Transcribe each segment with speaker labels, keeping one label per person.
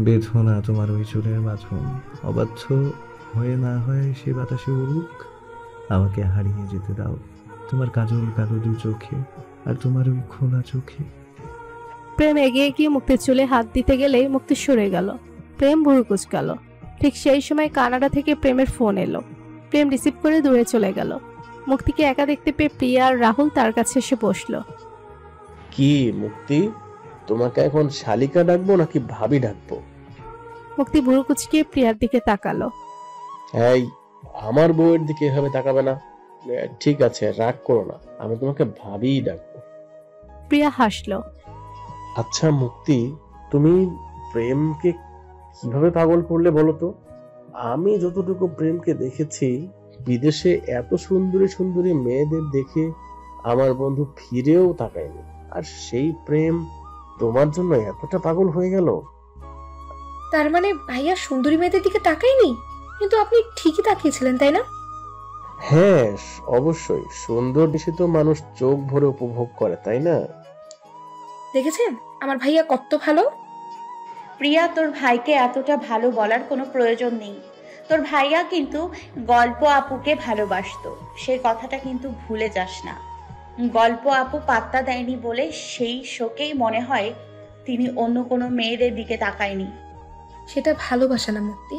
Speaker 1: বেঁধো না তোমার ওই চুলের মাঝন, অবাধ্য হয়ে না হয় সে বাতাসে উড়ুক, আমাকে হারিয়ে যেতে দাও তোমার কাজল কালো দু চোখে আর তোমার ওই খোলা চোখে।
Speaker 2: প্রেম এগিয়ে গিয়ে মুক্তির চুলে হাত দিতে গেলেই মুক্তি সরে গেল। প্রেম ভুরু কুঁচকাল। ঠিক সেই সময় কানাডা থেকে প্রেমের ফোন এলো। প্রেম রিসিভ করে দূরে চলে গেল। মুক্তিকে একা দেখতে পেয়ে প্রিয়া আর রাহুল তার কাছে এসে বসলো।
Speaker 3: কি মুক্তি, তোমাকে এখন শালিকা ডাকবো নাকি ভাবি ডাকবো?
Speaker 2: মুক্তি ভুরু কুঁচকিয়ে প্রিয়ার দিকে তাকালো।
Speaker 3: এই, আমার বউয়ের দিকে এভাবে তাকাবে না। ঠিক আছে, রাগ করো না, আমি তোমাকে ভাবিই ডাকবো।
Speaker 2: প্রিয়া হাসলো।
Speaker 3: আচ্ছা মুক্তি, তুমি প্রেমকে কিভাবে পাগল করলে বলো তো? আমি যতটুকু প্রেমকে দেখেছি, বিদেশে এত সুন্দরী সুন্দরী মেয়েদের দেখে আমার বন্ধু ফিরেও তাকায়নি, আর সেই প্রেম তোমার জন্য এতটা পাগল হয়ে গেল।
Speaker 4: তার মানে ভাইয়া সুন্দরী মেয়েদের দিকে তাকায়নি, কিন্তু আপনি ঠিকই তাকিয়েছিলেন, তাই না?
Speaker 3: হ্যাঁ, অবশ্যই। সুন্দর দৃশ্য তো মানুষ চোখ ভরে উপভোগ করে, তাই না?
Speaker 4: দেখেছেন আমার ভাইয়া কত ভালো।
Speaker 5: প্রিয়া, তোর ভাইকে এতটা ভালো বলার কোনো প্রয়োজন নেই। তোর ভাইয়া কিন্তু গল্প আপুকে ভালোবাসতো, সেই কথাটা কিন্তু ভুলে যাস না। গল্প আপু পাত্তা দেয়নি বলে সেই শোকেই মনে হয় তিনি অন্য কোনো মেয়েদের দিকে তাকায়নি।
Speaker 4: সেটা ভালোবাসা না মুক্তি।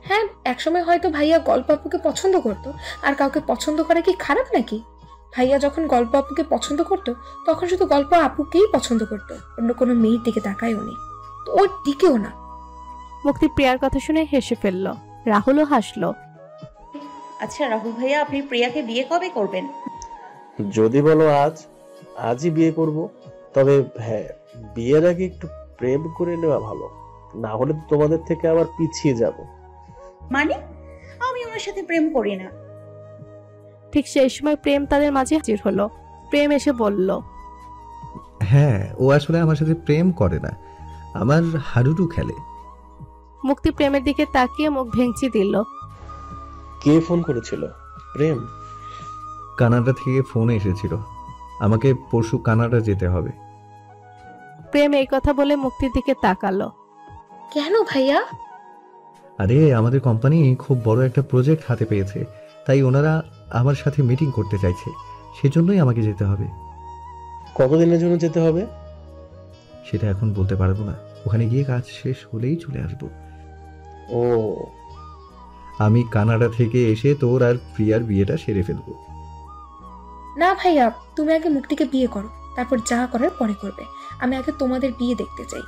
Speaker 4: হ্যাঁ, একসময় হয়তো ভাইয়া গল্প আপুকে পছন্দ করতো, আর কাউকে পছন্দ করা কি খারাপ নাকি? ভাইয়া যখন গল্প আপুকে পছন্দ করতো তখন শুধু গল্প আপুকেই পছন্দ করতো, অন্য কোনো মেয়ের দিকে তাকায়ও নি, তো ওর দিকেও না।
Speaker 2: মুক্তি প্রিয়ার কথা শুনে হেসে ফেলল। রাহুলও হাসলো।
Speaker 5: আচ্ছা রাহুল ভাইয়া, আপনি প্রিয়াকে বিয়ে কবে করবেন?
Speaker 3: যদি বলো আজই বিয়ে করব। তবে হ্যাঁ, বিয়ের আগে একটু প্রেম করে নেওয়া ভালো, না হলে তো তোমাদের থেকে আবার পিছিয়ে যাব।
Speaker 5: মানে? আমি ওনার সাথে প্রেম করি না।
Speaker 2: ঠিক সেই সময় প্রেম তাদের মাঝে হাজির হলো। প্রেম এসে বলল,
Speaker 1: হ্যাঁ, ও আসলে আমার সাথে প্রেম করে না, আমার হাডুডু খেলে।
Speaker 2: মুক্তি প্রেমের দিকে তাকিয়ে মুখ ভেঙচি দিল।
Speaker 3: কে ফোন করেছিল? প্রেম?
Speaker 1: কানাডা থেকে ফোন এসেছিল, আমাকে পরশু কানাডা যেতে হবে।
Speaker 2: প্রেম এই কথা বলে মুক্তির দিকে তাকালো।
Speaker 4: কেন ভাইয়া?
Speaker 1: আরে আমাদের কোম্পানি খুব বড় একটা প্রজেক্ট হাতে পেয়েছে, তাই ওনারা আমার সাথে মিটিং করতে চাইছে, সেজন্যই আমাকে যেতে হবে।
Speaker 3: কতদিনের জন্য যেতে হবে?
Speaker 1: সেটা এখন বলতে পারবো না, ওখানে গিয়ে কাজ শেষ হলেই চলে আসবো।
Speaker 3: ও,
Speaker 1: আমি কানাডা থেকে এসে তোর আর প্রিয়ার বিয়েটা সেরে ফেলবো।
Speaker 4: না ভাইয়া, তুমি আগে মুক্তিকে বিয়ে করো, তারপর যা করার পরে করবে। আমি আগে তোমাদের বিয়ে দেখতে চাই।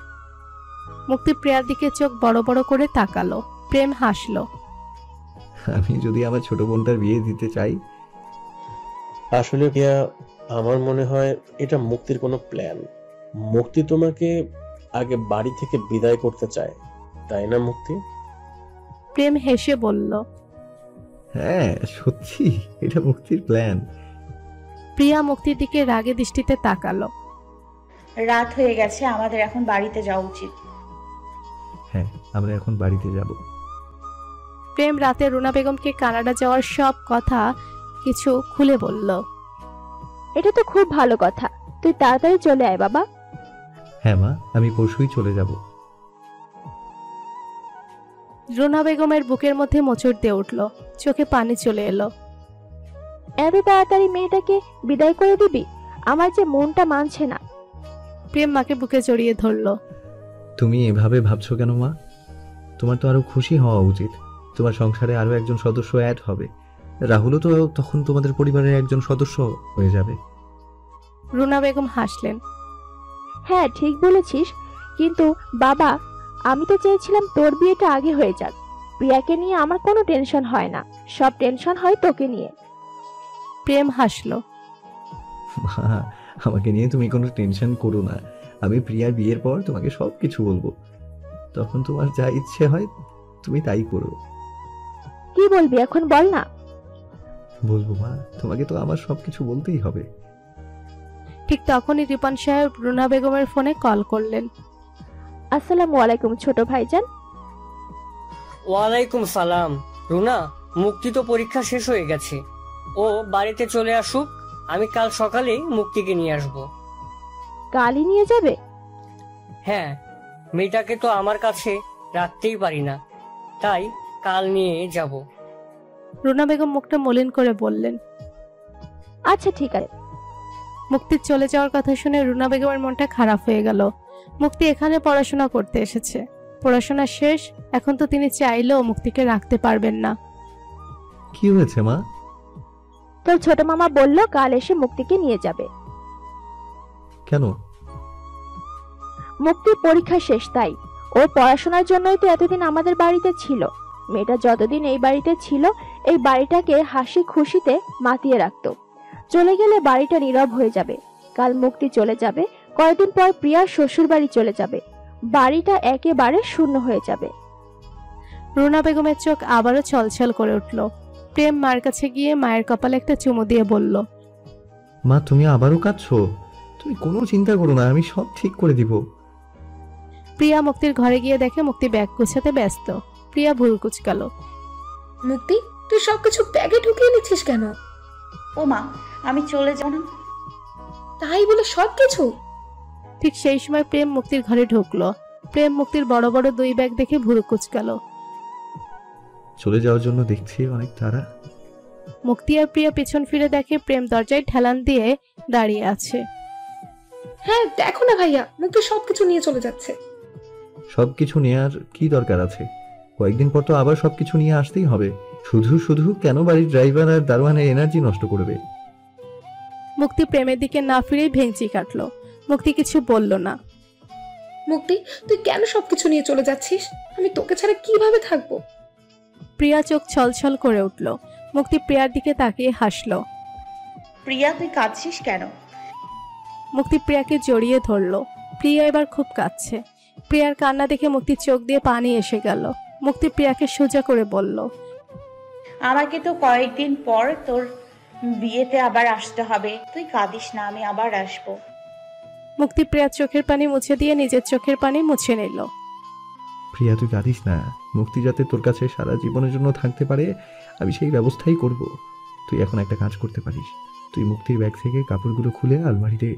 Speaker 2: মুক্তি প্রিয়ার দিকে চোখ বড় বড় করে তাকালো। প্রেম হাসলো।
Speaker 1: আমি যদি আমার ছোট বোনটার বিয়ে দিতে চাই?
Speaker 3: আসলে প্রিয়া, আমার মনে হয় এটা মুক্তির কোনো প্ল্যান। মুক্তি তোমাকে আগে বাড়ি থেকে বিদায় করতে চায়, তাই না মুক্তি?
Speaker 2: প্রেম হেসে বলল,
Speaker 1: হ্যাঁ সত্যি, এটা মুক্তির প্ল্যান।
Speaker 2: প্রিয়া মুক্তির দিকে রাগে দৃষ্টিতে তাকালো।
Speaker 5: রাত হয়ে গেছে, আমাদের এখন বাড়িতে যাওয়া উচিত।
Speaker 1: হ্যাঁ, আমরা এখন বাড়িতে যাব।
Speaker 2: প্রেম রাতে রুনা বেগমকে কানাডা যাওয়ার সব কথা কিছু খুলে বলল।
Speaker 6: এটা তো খুব ভালো কথা, তুই তাড়াতাড়ি চলে আয় বাবা।
Speaker 1: হ্যাঁ মা, আমি পরশুই চলে যাব।
Speaker 2: রুনা বেগমের বুকের মধ্যে মোচড় দিয়ে উঠল, চোখে পানি চলে এলো।
Speaker 6: এত তাড়াতাড়ি মেয়েটাকে বিদায় করে দিবি? আমার যে মনটা মানছে না।
Speaker 2: প্রেম মাকে বুকে জড়িয়ে ধরল।
Speaker 1: তুমি এভাবে ভাবছো কেন মা? তোমার তো আরো খুশি হওয়া উচিত, তোমার সংসারে আরো একজন সদস্য অ্যাড হবে, রাহুলও তো তখন তোমাদের পরিবারের একজন সদস্য হয়ে যাবে।
Speaker 2: রুনা বেগম হাসলেন।
Speaker 6: হ্যাঁ ঠিক বলেছিস, কিন্তু বাবা আমি তো চেয়েছিলাম তোর বিয়েটা আগে হয়ে যাক। প্রিয়াকে নিয়ে আমার কোনো টেনশন হয় না, সব টেনশন হয় তোকে নিয়ে।
Speaker 2: প্রেম হাসলো।
Speaker 1: মা, আমাকে নিয়ে তুমি কোনো টেনশন করো না, আমি প্রিয়ার বিয়ের পর তোমাকে সবকিছু বলবো, তখন তোমার যা ইচ্ছে হয় তুমি তাই করো।
Speaker 6: কি বলবি এখন বল না।
Speaker 1: বলবো মা, তোমাকে তো আমার সবকিছু বলতেই হবে।
Speaker 2: ঠিক তখনই রিপন সাহেব রুনা বেগমের ফোনে কল করলেন।
Speaker 6: আসসালামু আলাইকুম ছোট ভাইজান।
Speaker 7: ওয়ালাইকুম সালাম। রুনা, মুক্তি তো পরীক্ষা শেষ হয়ে গেছে, ও বাড়িতে চলে আসুক, আমি কাল সকালেই মুক্তিকে নিয়ে আসব।
Speaker 6: কালই নিয়ে যাবে?
Speaker 7: হ্যাঁ, মেয়েটাকে তো আমার কাছে রাখতেই পারি না, তাই কাল নিয়ে যাব।
Speaker 2: রুনা বেগম মুখটা মলিন করে বললেন।
Speaker 6: আচ্ছা ঠিক আছে।
Speaker 2: মুক্তির চলে যাওয়ার কথা শুনে রুনা বেগমের মনটা খারাপ হয়ে গেল। মুক্তি এখানে পড়াশোনা করতে এসেছে, পড়াশোনা শেষ, এখন তো তিনি চাইলেও মুক্তিকে রাখতে পারবেন না।
Speaker 1: কি হয়েছে মা?
Speaker 6: তোর ছোট মামা বলল কাল এসে মুক্তিকে নিয়ে যাবে।
Speaker 1: কেন?
Speaker 6: মুক্তির পরীক্ষা শেষ, তাই ওর পড়াশোনার জন্যই তো এতদিন আমাদের বাড়িতে ছিল। মেয়েটা যতদিন এই বাড়িতে ছিল এই বাড়িটাকে হাসি খুশিতে মাতিয়ে রাখতো। চলে গেলে বাড়িটা নীরব হয়ে যাবে। কাল মুক্তি চলে যাবে, কয়েকদিন পর প্রিয়ার শ্বশুর বাড়ি চলে যাবে, বাড়িটা একেবারে শূন্য হয়ে যাবে।
Speaker 2: রুনা বেগমের চোখ আবারও ছলছল করে উঠল। প্রেম মার কাছে গিয়ে মায়ের কপালে একটা চুমু দিয়ে বলল,
Speaker 1: মা তুমি আবারও কাঁদছো? তুমি কোনো চিন্তা করো না, আমি সব ঠিক করে দিব।
Speaker 2: প্রিয়া মুক্তির ঘরে গিয়ে দেখে মুক্তি ব্যাগ গুছাতে ব্যস্ত। প্রিয়া ভুরু কুচকাল।
Speaker 4: মুক্তি, তুই সবকিছু ব্যাগে ঢুকিয়ে নিচ্ছিস কেন?
Speaker 5: ও মা, আমি চলে যাব না?
Speaker 4: তাই বলে সবকিছু?
Speaker 2: ঠিক সেই সময় প্রেম মুক্তির ঘরে ঢুকলো। প্রেম মুক্তির বড় বড় 2 ব্যাগ দেখে ভুরু কুচকাল।
Speaker 1: চলে যাওয়ার জন্য দেখছি অনেক তারা।
Speaker 2: মুক্তি আর প্রিয়া পেছন ফিরে দেখে প্রেম দরজায় ঠেলান দিয়ে দাঁড়িয়ে আছে।
Speaker 4: হ্যাঁ দেখো না ভাইয়া, মুক্তি সবকিছু নিয়ে চলে যাচ্ছে।
Speaker 1: সবকিছু নেওয়ার কি দরকার আছে? কয়েকদিন পর তো আবার সবকিছু নিয়ে আসতেই হবে। শুধু শুধু কেন বাড়ির ড্রাইভার আর দারোয়ানের এনার্জি নষ্ট করবে?
Speaker 2: মুক্তি প্রেমের দিকে না ফিরেই ভেঙচি কাটলো। মুক্তি কিছু বলল না।
Speaker 4: মুক্তি, তুই কেন সবকিছু নিয়ে চলে যাচ্ছিস? আমি তোকে ছাড়া কিভাবে থাকবো?
Speaker 2: প্রিয়া চোখ ছলছল করে উঠল। মুক্তি প্রিয়ার দিকে তাকিয়ে হাসলো।
Speaker 5: প্রিয়া, তুই কাঁদছিস কেন?
Speaker 2: মুক্তি প্রিয়াকে জড়িয়ে ধরলো। প্রিয়া এবার খুব কাঁদছে। প্রিয়ার কান্না দেখে মুক্তির চোখ দিয়ে পানি এসে গেল। মুক্তি প্রিয়াকে সোজা করে বলল,
Speaker 5: আমাকে তো কয়েকদিন পর তোর বিয়েতে আবার আসতে হবে, তুই কাঁদিস না, আমি আবার আসবো।
Speaker 2: মুক্তি প্রিয়ার চোখের পানি মুছে দিয়ে নিজের চোখের পানি মুছে নিল।
Speaker 1: প্রিয়া তুই কাঁদিস না, মুক্তি যাতে তোর কাছে সারা জীবনের জন্য থাকতে পারে আমি সেই ব্যবস্থাই করব। তুই এখন একটা কাজ করতে পারিস, তুই মুক্তির ব্যাগ থেকে কাপড়গুলো খুলে আলমারিতে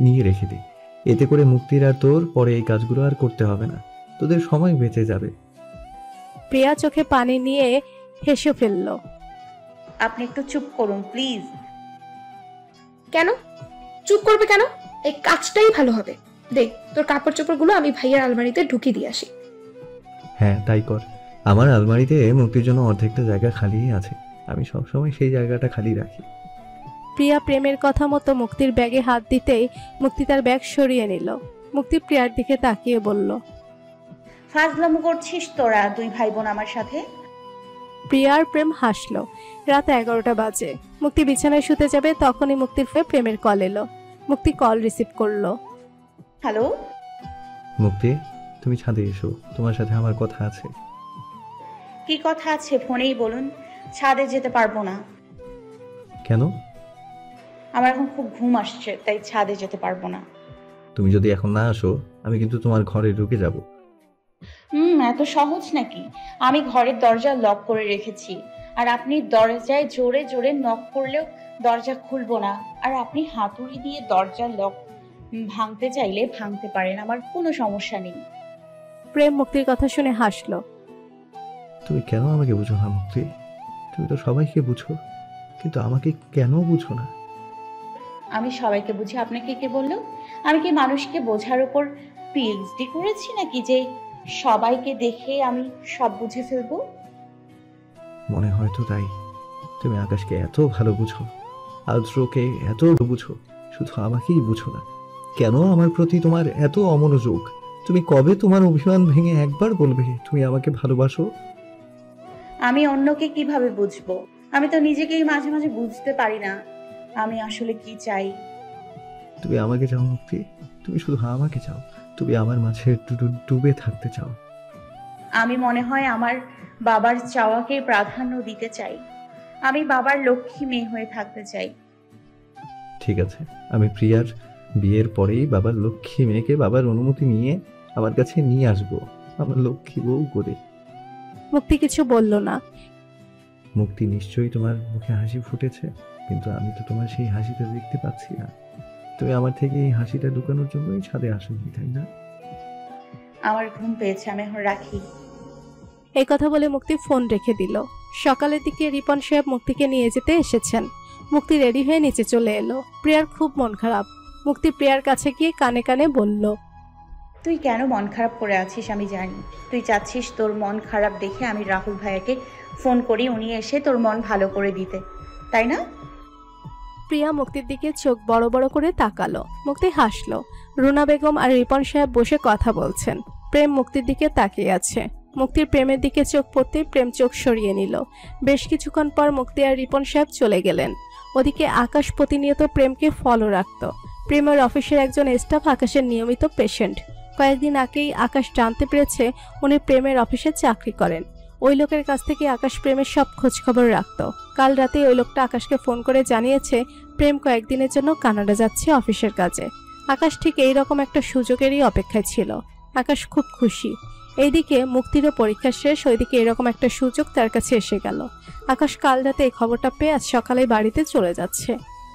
Speaker 1: নিয়ে রেখে দে। এতে করে মুক্তির আর তোর পরে এই কাজগুলো আর করতে হবে না, তোদের সময় বেঁচে যাবে।
Speaker 2: প্রিয়া চোখে পানি নিয়ে হেসে ফেলল।
Speaker 5: আপনি একটু চুপ করুন প্লিজ।
Speaker 4: কেন চুপ করবে কেন? এই কাজটাই ভালো হবে। দেখ, তোর কাপড় চোপড়গুলো আমি ভাইয়ার আলমারিতে ঢুকিয়ে দিয়ে আসি।
Speaker 1: হ্যাঁ তাই কর। আমার আলমারিতে মুক্তির জন্য অর্ধেকটা জায়গা খালিই আছে, আমি সবসময় সেই জায়গাটা খালি রাখি।
Speaker 2: প্রিয়া প্রেমের কথা মতো মুক্তির ব্যাগে হাত দিতেই মুক্তি তার ব্যাগ সরিয়ে নিল। মুক্তি প্রিয়ার দিকে তাকিয়ে বলল,
Speaker 5: ফাজলামো করছিস তোরা 2 ভাই বোন আমার সাথে?
Speaker 2: প্রিয়া আর প্রেম হাসলো। রাত 11টা বাজে। মুক্তি বিছানায় শুতে যাবে, তখনই মুক্তির ফোনে প্রেমের কল এলো। মুক্তি কল রিসিভ করলো।
Speaker 5: হ্যালো
Speaker 1: মুক্তি, তুমি ছাদে এসো, তোমার সাথে আমার কথা আছে।
Speaker 5: কি কথা আছে ফোনেই বলুন, ছাদে যেতে পারবো না।
Speaker 1: কেন?
Speaker 5: আমার এখন খুব ঘুম আসছে, তাই ছাদে যেতে পারবো না।
Speaker 1: তুমি যদি এখন না আসো আমি কিন্তু তোমার ঘরে ঢুকে যাব।
Speaker 5: এত সহজ নাকি? আমি ঘরের দরজা লক করে রেখেছি, আর আপনি দরজায় জোরে জোরে নক করলেও দরজা খুলবো না। আর আপনি হাতুড়ি দিয়ে দরজা লক ভাঙতে চাইলে ভাঙতে পারেন, আমার কোনো সমস্যা নেই।
Speaker 2: প্রেম মুক্তির কথা শুনে হাসলো।
Speaker 1: তুমি কেন আমাকে বুঝো না মুক্তি? তুমি তো সবাইকে বুঝো, কিন্তু আমাকে কেন বুঝো না?
Speaker 5: আমি সবাইকে বুঝি, আপনাকে কে বললো? আমি কি মানুষকে বোঝার উপর পিএইচডি করেছি নাকি যে সবাইকে দেখে আমি সব বুঝে ফেলবো?
Speaker 1: মনে হয় তো তাই। তুমি আকাশকে এত ভালো বুঝো, আদ্রকে এত বুঝো, শুধু আমাকেই বুঝো না। কেন আমার প্রতি তোমার এত অমনোযোগ? তুমি কবে তোমার অভিমান ভেঙে একবার বলবে তুমি আমাকে ভালোবাসো?
Speaker 5: আমি অন্যকে কিভাবে বুঝবো? আমি তো নিজেকেই মাঝে মাঝে বুঝতে পারি না আমি আসলে কি চাই।
Speaker 1: তুমি আমাকে চাও মুক্তি, তুমি শুধু আমাকে চাও। তুমি আমার মাঝে ডুবে থাকতে চাও।
Speaker 5: আমি মনে হয় আমার বাবার চাওয়াকে প্রাধান্য দিতে চাই। আমি বাবার লক্ষ্মী মেয়ে হয়ে থাকতে চাই।
Speaker 1: ঠিক আছে, আমি প্রিয়ার বিয়ের পরেই বাবার লক্ষ্মী মেয়েকে বাবার অনুমতি নিয়ে আমার কাছে নিয়ে আসবো, আমার লক্ষ্মী বউ করে।
Speaker 2: মুক্তি কিছু বলল না।
Speaker 1: মুক্তি, নিশ্চয়ই তোমার মুখে হাসি ফুটেছে, কিন্তু আমি তো তোমার সেই হাসিটা দেখতে পাচ্ছি না। তুমি আমার থেকে এই হাসিটা লুকানোর জন্যই ছাদে আসোনি, তাই না?
Speaker 5: আমার ঘুম পেয়েছে, আমি এখন রাখি।
Speaker 2: এই কথা বলে মুক্তি ফোন রেখে দিল। সকালের দিকে রিপন সাহেব মুক্তিকে নিয়ে যেতে এসেছেন। মুক্তি রেডি হয়ে নিচে চলে এলো। প্রিয়ার খুব মন খারাপ। মুক্তি প্রিয়ার কাছে গিয়ে কানে কানে বলল,
Speaker 5: তুই কেন মন খারাপ করে আছিস আমি জানি। তুই চাচ্ছিস তোর মন খারাপ দেখে আমি রাহুল ভাইয়াকে ফোন করি, উনি এসে তোর মন ভালো করে দিতে, তাই না?
Speaker 2: প্রিয়া মুক্তির দিকে চোখ বড় বড় করে তাকালো। মুক্তি হাসলো। রুনা বেগম আর রিপন সাহেব বসে কথা বলছেন। প্রেম মুক্তির দিকে তাকিয়ে আছে। মুক্তির প্রেমের দিকে চোখ পড়তেই প্রেম চোখ সরিয়ে নিল। বেশ কিছুক্ষণ পর মুক্তি আর রিপন সাহেব চলে গেলেন। ওদিকে আকাশ প্রতিনিয়ত প্রেমকে ফলো রাখত। প্রেমের অফিসের একজন স্টাফ আকাশের নিয়মিত পেশেন্ট। কয়েকদিন আগেই আকাশ জানতে পেরেছে উনি প্রেমের অফিসে চাকরি করেন। ওই লোকের কাছ থেকে আকাশ প্রেমের সব খোঁজখবর রাখত। কাল রাতে ওই লোকটা আকাশকে ফোন করে জানিয়েছে প্রেম কয়েকদিনের জন্য কানাডা যাচ্ছে অফিসের কাজে। আকাশ ঠিক এইরকম একটা সুযোগেরই অপেক্ষায় ছিল। আকাশ খুব খুশি। এইদিকে মুক্তিরও পরীক্ষা শেষ, ওইদিকে এরকম একটা সুযোগ তার কাছে এসে গেল। আকাশ কাল রাতে এই খবরটা পেয়ে আজ সকালে বাড়িতে চলে যাচ্ছে।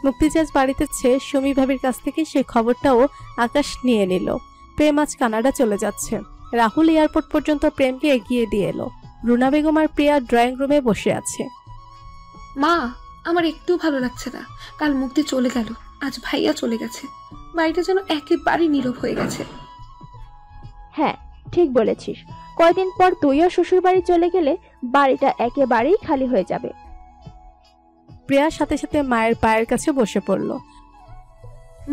Speaker 2: মুক্তি যে আজ বাড়িতে সুমি ভাবির কাছ থেকে সেই খবরটাও আকাশ নিয়ে নিল। প্রেম আজ কানাডা চলে যাচ্ছে। রাহুল এয়ারপোর্ট পর্যন্ত প্রেমকে এগিয়ে দিয়ে এলো। রুনা বেগম আর প্রিয়া ড্রয়িং রুমে বসে আছে।
Speaker 4: মা, আমার একটু ভালো লাগছে না। কাল মুক্তি চলে গেল, আজ ভাইয়া চলে গেছে। বাড়িটা যেন একেবারে নীরব হয়ে গেছে।
Speaker 6: হ্যাঁ, ঠিক বলেছিস। কয়দিন পর তুইও শ্বশুর বাড়ি চলে গেলে বাড়িটা একেবারেই খালি হয়ে যাবে।
Speaker 2: প্রিয়ার সাথে সাথে মায়ের পায়ের কাছে বসে পড়ল।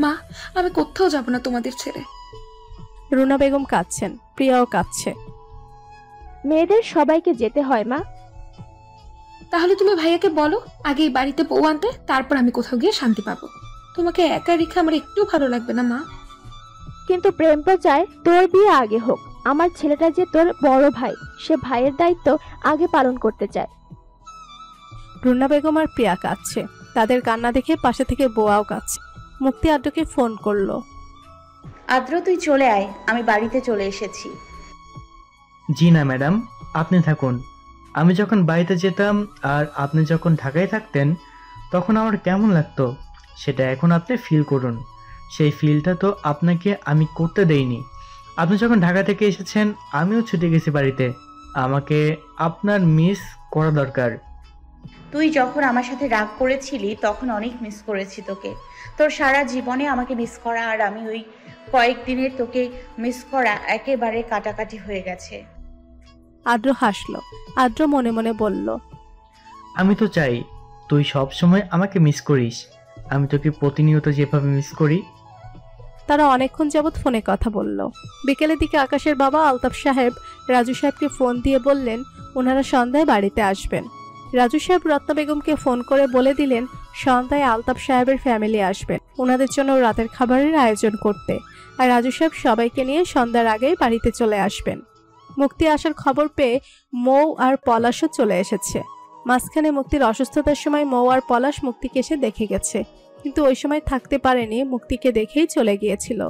Speaker 4: মা, আমি কোথাও যাব না তোমাদের ছেড়ে।
Speaker 2: রুনা বেগম কাঁদছেন, প্রিয়াও কাঁদছে।
Speaker 6: মেয়েদের সবাইকে যেতে হয় মা।
Speaker 4: তাহলে তুমি ভাইয়াকে বলো আগে এই বাড়িতে বউ আনতে, তারপর আমি কোথাও গিয়ে শান্তি পাবো। তোমাকে একা রেখে আমার একটু ভালো লাগবে না মা।
Speaker 6: কিন্তু প্রেম তো চায় তোর বিয়ে আগে হোক। আমার ছেলেটা যে তোর বড় ভাই, সে ভাইয়ের দায়িত্ব আগে পালন করতে চায়।
Speaker 2: রুনা বেগম আর প্রিয়া কাঁদছে। তাদের কান্না দেখে পাশে থেকে বোয়াও কাঁদছে। মুক্তি আদ্রকে ফোন করলো।
Speaker 5: আদ্র, তুই চলে আয়, আমি বাড়িতে চলে এসেছি।
Speaker 8: জি না ম্যাডাম, আপনি থাকুন। আমি যখন বাড়িতে যেতাম আর আপনি যখন ঢাকায় থাকতেন তখন আমার কেমন লাগতো সেটা এখন আপনি ফিল করুন। সেই ফিলটা তো আপনাকে আমি করতে দেইনি। আপনি যখন ঢাকা থেকে এসেছেন আমিও ছুটে গেছি বাড়িতে। আমাকে আপনার মিস করা দরকার।
Speaker 5: তুই যখন আমার সাথে রাগ করেছিলি তখন অনেক মিস করেছি তোকে। তোর সারা জীবনে আমাকে মিস করা আর আমি ওই কয়েকদিনের তোকে মিস করা একেবারে কাটাকাটি হয়ে গেছে।
Speaker 2: আদ্র হাসলো। আদ্র মনে মনে বলল,
Speaker 8: আমি তো চাই তুই সব সময় আমাকে মিস করিস। আমি তোকে প্রতিনিয়ত যেভাবে মিস করি।
Speaker 2: তারা অনেকক্ষণ যাবৎ ফোনে কথা বলল। বিকেলের দিকে আকাশের বাবা আলতাফ সাহেব রাজু সাহেবকে ফোন দিয়ে বললেন ওনারা সন্ধ্যায় বাড়িতে আসবেন। রাজু সাহেব রত্না বেগমকে ফোন করে বলে দিলেন সন্ধ্যায় আলতাফ সাহেবের ফ্যামিলি আসবেন ওনাদের জন্য রাতের খাবারের আয়োজন করতে। আর রাজু সাহেব সবাইকে নিয়ে সন্ধ্যার আগেই বাড়িতে চলে আসবেন। মুক্তি আসার খবর পেয়ে মৌ আর পলাশও চলে এসেছে। মাঝখানে মুক্তির অসুস্থতার সময় মৌ আর পলাশ মুক্তিকে এসে দেখে গেছে, কিন্তু ওই সময় থাকতে পারেনি, মুক্তিকে দেখেই চলে গিয়েছিল।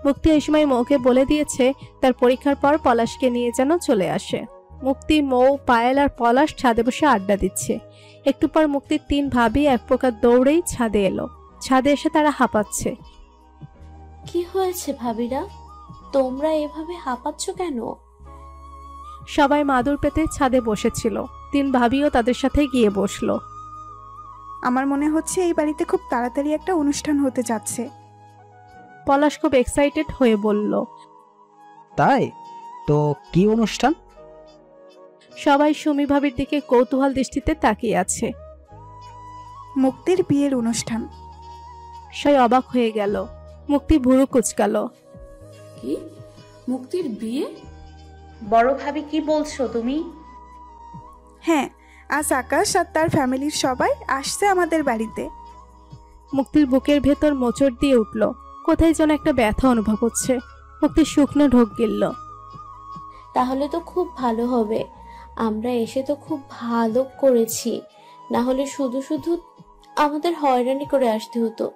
Speaker 2: মুক্তি ওই সময় মৌকে বলে দিয়েছে তার পরীক্ষার পর পলাশকে নিয়ে যেন চলে আসে। মুক্তি, মৌ, পায়েল আর পলাশ ছাদে বসে আড্ডা দিচ্ছে। একটু পর মুক্তির 3 ভাবি এক প্রকার দৌড়েই ছাদে এলো। ছাদে এসে তারা হাঁপাচ্ছে।
Speaker 9: কি হয়েছে ভাবিরা, তোমরা এভাবে হাঁপাচ্ছ কেন?
Speaker 2: সবাই মাদুর পেতে ছাদে বসেছিল। 3 ভাবিও তাদের সাথে গিয়ে বসলো।
Speaker 10: আমার মনে হচ্ছে এই বাড়িতে খুব তাড়াতাড়ি একটা অনুষ্ঠান হতে যাচ্ছে।
Speaker 2: পলাশ খুব এক্সাইটেড হয়ে বলল।
Speaker 11: তাই তো, কি অনুষ্ঠান?
Speaker 2: সবাই সুমি ভাবির দিকে কৌতূহল দৃষ্টিতে তাকিয়ে আছে।
Speaker 10: মুক্তির বিয়ের অনুষ্ঠান।
Speaker 2: সবাই অবাক হয়ে গেল। মুক্তি ভুরু কুচকালো।
Speaker 9: কি, মুক্তির বিয়ে?
Speaker 5: বড় ভাবি, কি বলছো তুমি?
Speaker 10: হ্যাঁ, আজ আকাশ আর তার ফ্যামিলির সবাই আসছে আমাদের বাড়িতে।
Speaker 2: মুক্তির বুকের ভেতর মোচড় দিয়ে উঠল। কোথায় যেন একটা ব্যথা অনুভব হচ্ছে। মুক্তির শুকনো ঢোক গিলল।
Speaker 9: তাহলে তো খুব ভালো হবে। আমরা এসে তো খুব ভালো করেছি, না হলে শুধু শুধু আমাদের হয়রানি করে আসতে হতো।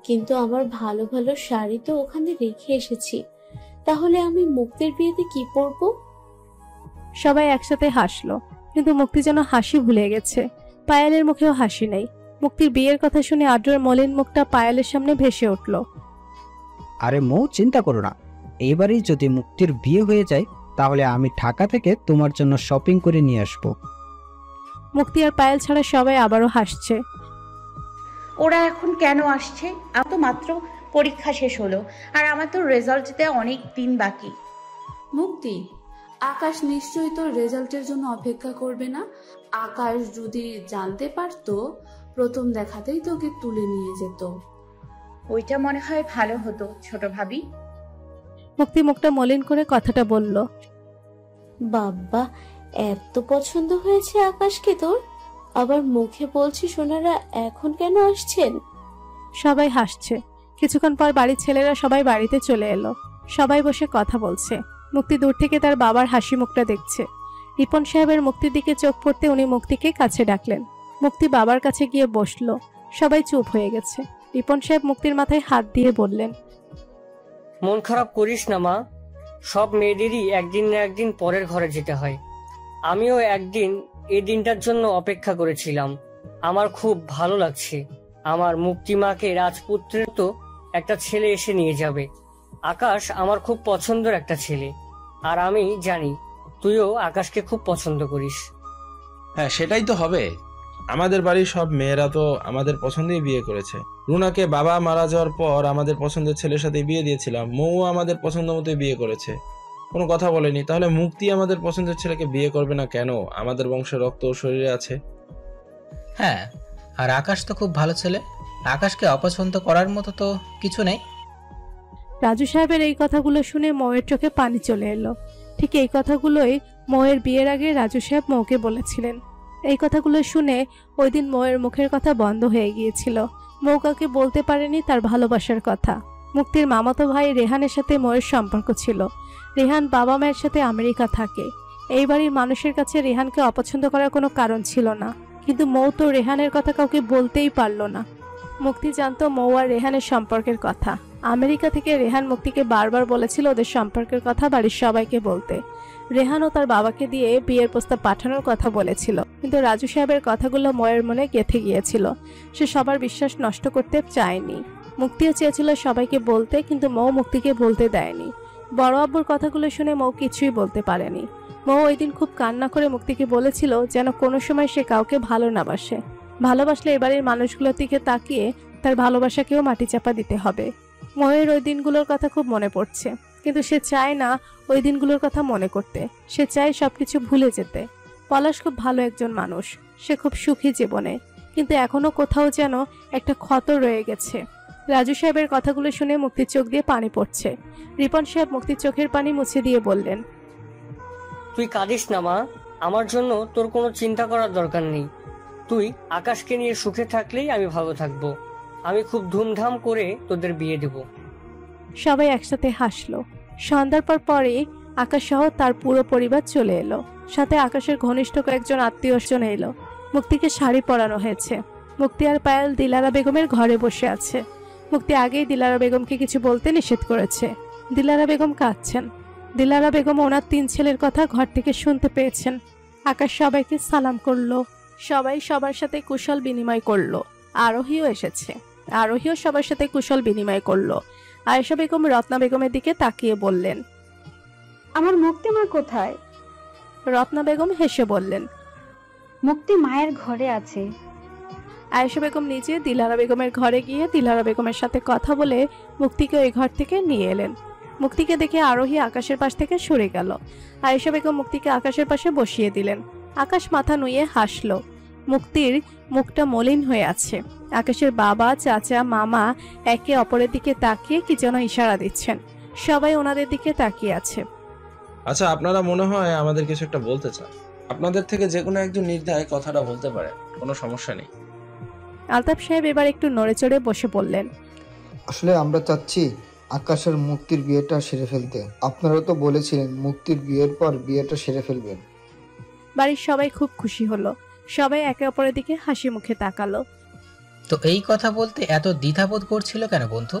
Speaker 9: কিন্তু আমার ভালো ভালো শাড়ি তো ওখানে রেখে এসেছি, তাহলে আমি মুক্তির বিয়েতে কি পরবো?
Speaker 2: সবাই একসাথে হাসলো, কিন্তু মুক্তি যেন হাসি ভুলে গেছে। পায়েলের মুখেও হাসি নেই। মুক্তির বিয়ের কথা শুনে আদ্রর মলিন মুখটা পায়েলের সামনে ভেসে উঠল।
Speaker 11: আরে মৌ, চিন্তা করো না, এবারেই যদি মুক্তির বিয়ে হয়ে যায় তাহলে আমি ঢাকা থেকে তোমার জন্য শপিং করে নিয়ে আসবো।
Speaker 2: মুক্তি আর পায়েল ছাড়া সবাই আবারও হাসছে।
Speaker 5: ওরা এখন কেন আসছে? আমার তো মাত্র পরীক্ষা শেষ হলো, আর আমার তো রেজাল্ট দিতে অনেক দিন বাকি।
Speaker 12: মুক্তি, আকাশ নিশ্চয়ই তোর রেজাল্টের জন্য অপেক্ষা করবে না। আকাশ যদি জানতে পারতো প্রথম দেখাতেই তোকে তুলে নিয়ে যেত।
Speaker 5: ওইটা মনে হয় ভালো হতো ছোট ভাবি।
Speaker 2: মুক্তি মুখটা মলিন করে কথাটা বলল।
Speaker 9: বাবা, এত পছন্দ হয়েছে আকাশকে তোর, আবার মুখে বলছিস ওনারা এখন কেন আসছেন?
Speaker 2: সবাই হাসছে। কিছুক্ষণ পর বাড়ির ছেলেরা সবাই বাড়িতে চলে এলো। সবাই বসে কথা বলছে। মুক্তি দূর থেকে তার বাবার হাসি মুখটা দেখছে। রিপন সাহেবের মুক্তির দিকে চোখ পড়তে উনি মুক্তিকে কাছে ডাকলেন। মুক্তি বাবার কাছে গিয়ে বসলো। সবাই চুপ হয়ে গেছে। রিপন সাহেব মুক্তির মাথায় হাত দিয়ে বললেন,
Speaker 7: মন খারাপ করিস না মা, সব মেয়েদেরই একদিন না একদিন পরের ঘরে যেতে হয়। আমিও একদিন এই দিনটার জন্য অপেক্ষা করেছিলাম। আমার খুব ভালো লাগছে। আমার মুক্তিমাকে রাজপুত্রের তো একটা ছেলে এসে নিয়ে যাবে। আকাশ আমার খুব পছন্দের একটা ছেলে, আর আমি জানি তুইও আকাশকে খুব পছন্দ করিস।
Speaker 13: হ্যাঁ, সেটাই তো হবে। আমাদের বাড়ির সব মেয়েরা তো আমাদের পছন্দেই বিয়ে করেছে। রুনাকে বাবা মারা যাওয়ার পর আমাদের পছন্দের ছেলের সাথে বিয়ে দিয়েছিলাম। মৌ আমাদের পছন্দ মতোই বিয়ে করেছে, কোনো কথা বলেনি। তাহলে মুক্তি আমাদের পছন্দের ছেলেকে বিয়ে করবে না কেন? আমাদের বংশের রক্ত ও শরীরে আছে।
Speaker 14: হ্যাঁ, আর আকাশ তো খুব ভালো ছেলে। আকাশকে অপছন্দ করার মতো তো কিছু নেই।
Speaker 2: রাজু সাহেবের এই কথাগুলো শুনে মৌয়ের চোখে পানি চলে এলো। ঠিক এই কথাগুলোই মৌয়ের বিয়ের আগে রাজু সাহেব মৌকে বলেছিলেন। এই কথাগুলো শুনে ওই দিন মৌয়ের মুখের কথা বন্ধ হয়ে গিয়েছিল। মৌ কাউকে বলতে পারেনি তার ভালোবাসার কথা। মুক্তির মামাতো ভাই রেহানের সাথে মৌয়ের সম্পর্ক ছিল। রেহান বাবা মায়ের সাথে আমেরিকা থাকে। এই বাড়ির মানুষের কাছে রেহানকে অপছন্দ করার কোনো কারণ ছিল না, কিন্তু মৌ তো রেহানের কথা কাউকে বলতেই পারল না। মুক্তি জানতো মৌ আর রেহানের সম্পর্কের কথা। আমেরিকা থেকে রেহান মুক্তিকে বারবার বলেছিল ওদের সম্পর্কের কথা বাড়ির সবাইকে বলতে। রেহানও তার বাবাকে দিয়ে বিয়ের প্রস্তাব পাঠানোর কথা বলেছিল, কিন্তু রাজু সাহেবের কথাগুলো ময়ের মনে গেঁথে গিয়েছিল। সে সবার বিশ্বাস নষ্ট করতে চায়নি। মুক্তিও চেয়েছিল সবাইকে বলতে, কিন্তু মৌ মুক্তিকে বলতে দেয়নি। বড় আব্বুর কথাগুলো শুনে মৌ কিছুই বলতে পারেনি। মৌ ওই দিন খুব কান্না করে মুক্তিকে বলেছিল যেন কোনো সময় সে কাউকে ভালো না বাসে। ভালোবাসলে এবারের মানুষগুলোর দিকে তাকিয়ে তার ভালোবাসাকেও মাটি চাপা দিতে হবে। ময়ের ওই দিনগুলোর কথা খুব মনে পড়ছে, কিন্তু সে চায় না ওই দিনগুলোর কথা মনে করতে। সে চায় সবকিছু ভুলে যেতে। পলাশ খুব ভালো একজন মানুষ, সে খুব সুখী জীবনে, কিন্তু এখনো কোথাও যেন একটা ক্ষত রয়ে গেছে। রাজু সাহেবের কথাগুলো শুনে মুক্তির চোখ দিয়ে পানি পড়ছে। রিপন সাহেব মুক্তির চোখের পানি মুছে দিয়ে বললেন,
Speaker 7: তুই কাঁদিস না মা, আমার জন্য তোর কোনো চিন্তা করার দরকার নেই। তুই আকাশকে নিয়ে সুখে থাকলেই আমি ভালো থাকবো। আমি খুব ধুমধাম করে তোদের বিয়ে দেব।
Speaker 2: সবাই একসাথে হাসলো। সন্ধ্যার পরে আকাশ সহ তার পুরো পরিবার চলে এলো। সাথে আকাশের ঘনিষ্ঠ কয়েকজন আত্মীয়স্বজন এলো। মুক্তিকে শাড়ি পরানো হয়েছে। মুক্তি আর পায়েল দিলারা বেগমের ঘরে বসে আছে। মুক্তি আগেই দিলারা বেগমকে কিছু বলতে নিষেধ করেছে। দিলারা বেগম কাঁদছেন। দিলারা বেগম ওনার 3 ছেলের কথা ঘর থেকে শুনতে পেয়েছেন। আকাশ সবাইকে সালাম করলো। সবাই সবার সাথে কুশল বিনিময় করলো। আরোহীও এসেছে। আরোহীও সবার সাথে কুশল বিনিময় করলো। আয়েশা বেগম রত্না বেগমের দিকে তাকিয়ে বললেন,
Speaker 15: আমার মুক্তি মা কোথায়?
Speaker 2: রত্না বেগম হেসে বললেন,
Speaker 15: মুক্তি মায়ের ঘরে আছে।
Speaker 2: আয়েশা বেগম নিজে দিলারা বেগমের ঘরে গিয়ে দিলারা বেগমের সাথে কথা বলে মুক্তিকে ওই ঘর থেকে নিয়ে এলেন। মুক্তিকে দেখে আরোহী আকাশের পাশ থেকে সরে গেল। আয়েশা বেগম মুক্তিকে আকাশের পাশে বসিয়ে দিলেন। আকাশ মাথা নুয়ে হাসলো। মুক্তির মুখটা মলিন হয়ে আছে। আকাশের বাবা, চাচা, মামা একে অপরের দিকে তাকিয়ে কি যেন ইশারা দিচ্ছেন। সবাই ওনাদের দিকে তাকিয়ে আছে।
Speaker 13: আচ্ছা, আপনারা মনে হয় আমাদের কিছু একটা বলতে চান। আপনাদের থেকে যে কোনো একজন নির্দ্বিধায় কথাটা বলতে পারে, কোনো সমস্যা নেই।
Speaker 2: আলতাফ সাহেব এবার একটু নড়ে চড়ে বসে বললেন,
Speaker 16: আসলে আমরা চাচ্ছি আকাশের মুক্তির বিয়েটা সেরে ফেলতে। আপনারা তো বলেছিলেন মুক্তির বিয়ের পর বিয়েটা সেরে ফেলবেন।
Speaker 2: বাড়ির সবাই খুব খুশি হলো। সবাই একে অপরের দিকে হাসি মুখে তাকালো।
Speaker 14: তো এই কথা বলতে এত দ্বিধাবোধ করছিল কেন বন্ধু?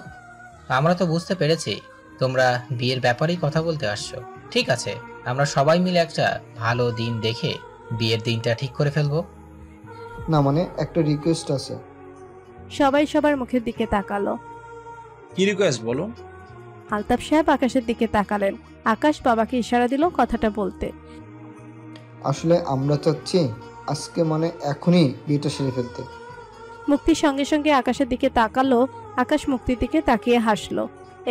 Speaker 14: আমরা তো বুঝতে পেরেছি তোমরা বিয়ের ব্যাপারেই কথা বলতে আসছো। ঠিক আছে, আমরা সবাই মিলে একটা ভালো দিন দেখে বিয়ের দিনটা ঠিক করে ফেলবো।
Speaker 16: না মানে একটা রিকোয়েস্ট আছে।
Speaker 2: সবাই সবার মুখের দিকে তাকালো।
Speaker 13: কি রিকোয়েস্ট বলো?
Speaker 2: আলতাফ সাহেব আকাশের দিকে তাকালেন। আকাশ বাবাকে ইশারা দিল কথাটা বলতে।
Speaker 16: আসলে আমরা চাচ্ছি আজকে মানে এখনই বিয়েটা সেরে ফেলতে।
Speaker 2: মুক্তি সঙ্গে সঙ্গে আকাশের দিকে তাকালো। আকাশ মুক্তির দিকে তাকিয়ে হাসলো।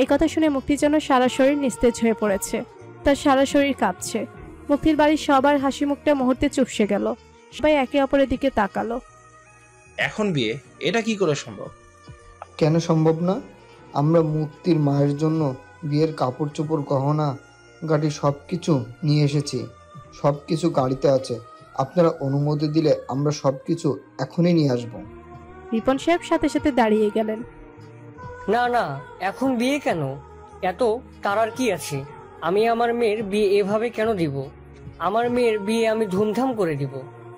Speaker 2: এই কথা শুনে মুক্তি যেন সারা শরীর নিস্তেজ হয়ে পড়েছে, তার সারা শরীর কাঁপছে। মুক্তির বাড়ির সবার হাসি মুখটা মুহূর্তে চুপসে গেল। সবাই একে অপরের দিকে তাকালো।
Speaker 13: এখন বিয়ে, এটা কি করে সম্ভব?
Speaker 16: কেন সম্ভব না? আমরা মুক্তির মায়ের জন্য বিয়ের কাপড় চোপড় গহনা গাড়ি সব কিছু নিয়ে এসেছি। সব কিছু গাড়িতে আছে। আপনারা অনুমতি দিলে আমরা সব কিছু এখনই নিয়ে আসবো।
Speaker 2: রিপন সাহেব সাথে সাথে দাঁড়িয়ে গেলেন।
Speaker 7: না না, এখন বিয়ে কেন? এত তাড়ার কি আছে? আমি আমার মেয়ের বিয়ে এভাবে কেন দিব? আমার মেয়ের বিয়ে আমি ধুমধাম করে দিব।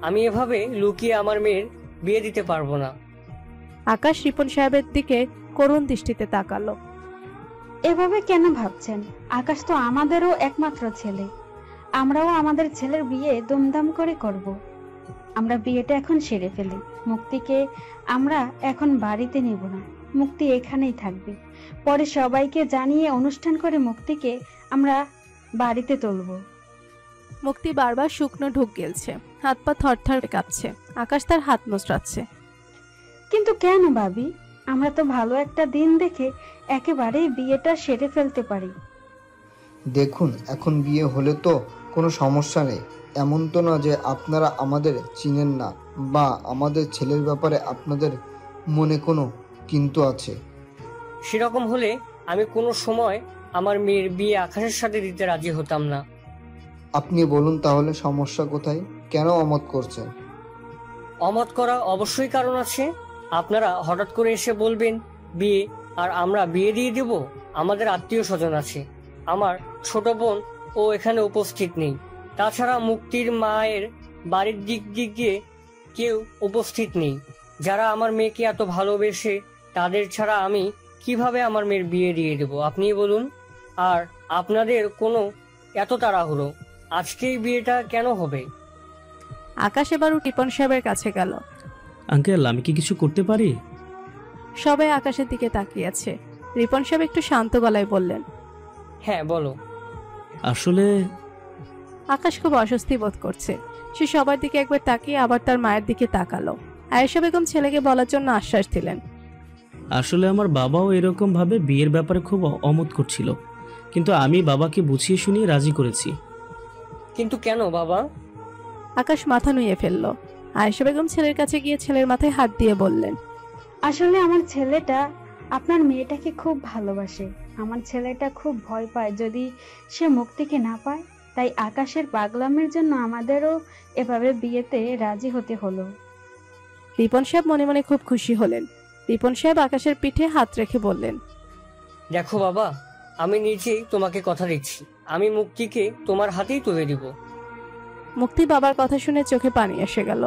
Speaker 7: আমি এভাবে লুকিয়ে আমার মেয়ের বিয়ে দিতে পারবো না।
Speaker 2: আকাশ রিপন সাহেবের দিকে করুণ দৃষ্টিতে তাকালো।
Speaker 15: এভাবে কেন ভাবছেন? আকাশ তো আমাদেরও একমাত্র ছেলে। আমরাও আমাদের ছেলের বিয়ে দুমদাম করে করব। আমরা বিয়েটা এখন সেরে ফেলি। মুক্তিকে আমরা এখন বাড়িতে নেব না, মুক্তি এখানেই থাকবে। পরে সবাইকে জানিয়ে অনুষ্ঠান করে মুক্তিকে আমরা বাড়িতে তুলব।
Speaker 2: মুক্তি বারবার শুকনো ঢোক গেলছে, হাত পা থরথর কাঁপছে। আকাশ তার হাত মোচড়াচ্ছে।
Speaker 15: কিন্তু কেন ভাবি? আমরা তো ভালো একটা দিন দেখে একেবারেই বিয়েটা সেরে ফেলতে পারি।
Speaker 16: দেখুন, এখন বিয়ে হলে তো কোনো সমস্যা নেই। এমন তো না যে আপনারা আমাদের চিনেন না বা আমাদের ছেলের ব্যাপারে আপনাদের মনে কোনো কিন্তু আছে।
Speaker 7: সেরকম হলে আমি কোনো সময় আমার মেয়ের বিয়ে আকাশের সাথে দিতে রাজি হতাম না।
Speaker 16: আপনি বলুন তাহলে সমস্যা কোথায়? কেন অমত করছেন?
Speaker 7: অমত করা অবশ্যই কারণ আছে। আপনারা হঠাৎ করে এসে বলবেন বিয়ে, আর আমরা বিয়ে দিয়ে দেব। আমাদের আত্মীয় স্বজন আছে। আমার ছোট বোন ও এখানে উপস্থিত নেই। তাছাড়া মুক্তির মায়ের বাড়ির দিক দিয়ে কেউ উপস্থিত নেই। যারা আমার মেয়েকে এত ভালোবেসে, তাদের ছাড়া আমি কিভাবে আমার মেয়ের বিয়ে দিয়ে দেব আপনি বলুন? আর আপনাদের কোনো এত তাড়াহুড়ো, আজকেই বিয়েটা কেন হবে?
Speaker 2: আকাশ এবার রিপন সাহেবের কাছে গেল।
Speaker 17: আঙ্কেল, আমি কি কিছু করতে পারি?
Speaker 2: সবাই আকাশের দিকে তাকিয়ে আছে। রিপন সাহেব একটু শান্ত গলায় বললেন,
Speaker 7: হ্যাঁ বলো।
Speaker 17: আসলে
Speaker 2: আকাশ খুব অস্বস্তি বোধ করছে। সে সবার দিকে একবার তাকিয়ে আবার তার মায়ের দিকে তাকালো। আয়েশা বেগম ছেলেকে বলার জন্য আশ্বাস দিলেন।
Speaker 17: আসলে আমার বাবাও এরকম ভাবে বিয়ের ব্যাপারে খুব অমত করছিল, কিন্তু আমি বাবাকে বুঝিয়ে শুনিয়ে রাজি করেছি।
Speaker 7: কিন্তু কেন বাবা?
Speaker 2: আকাশ মাথা নুয়ে ফেললো। আয়েশা বেগম ছেলের কাছে গিয়ে ছেলের মাথায় হাত দিয়ে বললেন,
Speaker 15: আসলে আমার ছেলেটা আপনার মেয়েটাকে খুব ভালোবাসে। আমার ছেলেটা খুব ভয় পায় যদি সে মুক্তিকে না পায়। তাই আকাশের পাগলামের জন্য আমাদেরও এভাবে বিয়েতে রাজি হতে হলো।
Speaker 2: রিপন সাহেব মনে মনে খুব খুশি হলেন। রিপন সাহেব আকাশের পিঠে হাত রেখে বললেন,
Speaker 7: দেখো বাবা, আমি নিজেই তোমাকে কথা দিচ্ছি, আমি মুক্তিকে তোমার হাতেই তুলে দিব।
Speaker 2: মুক্তি বাবার কথা শুনে চোখে পানি এসে গেল।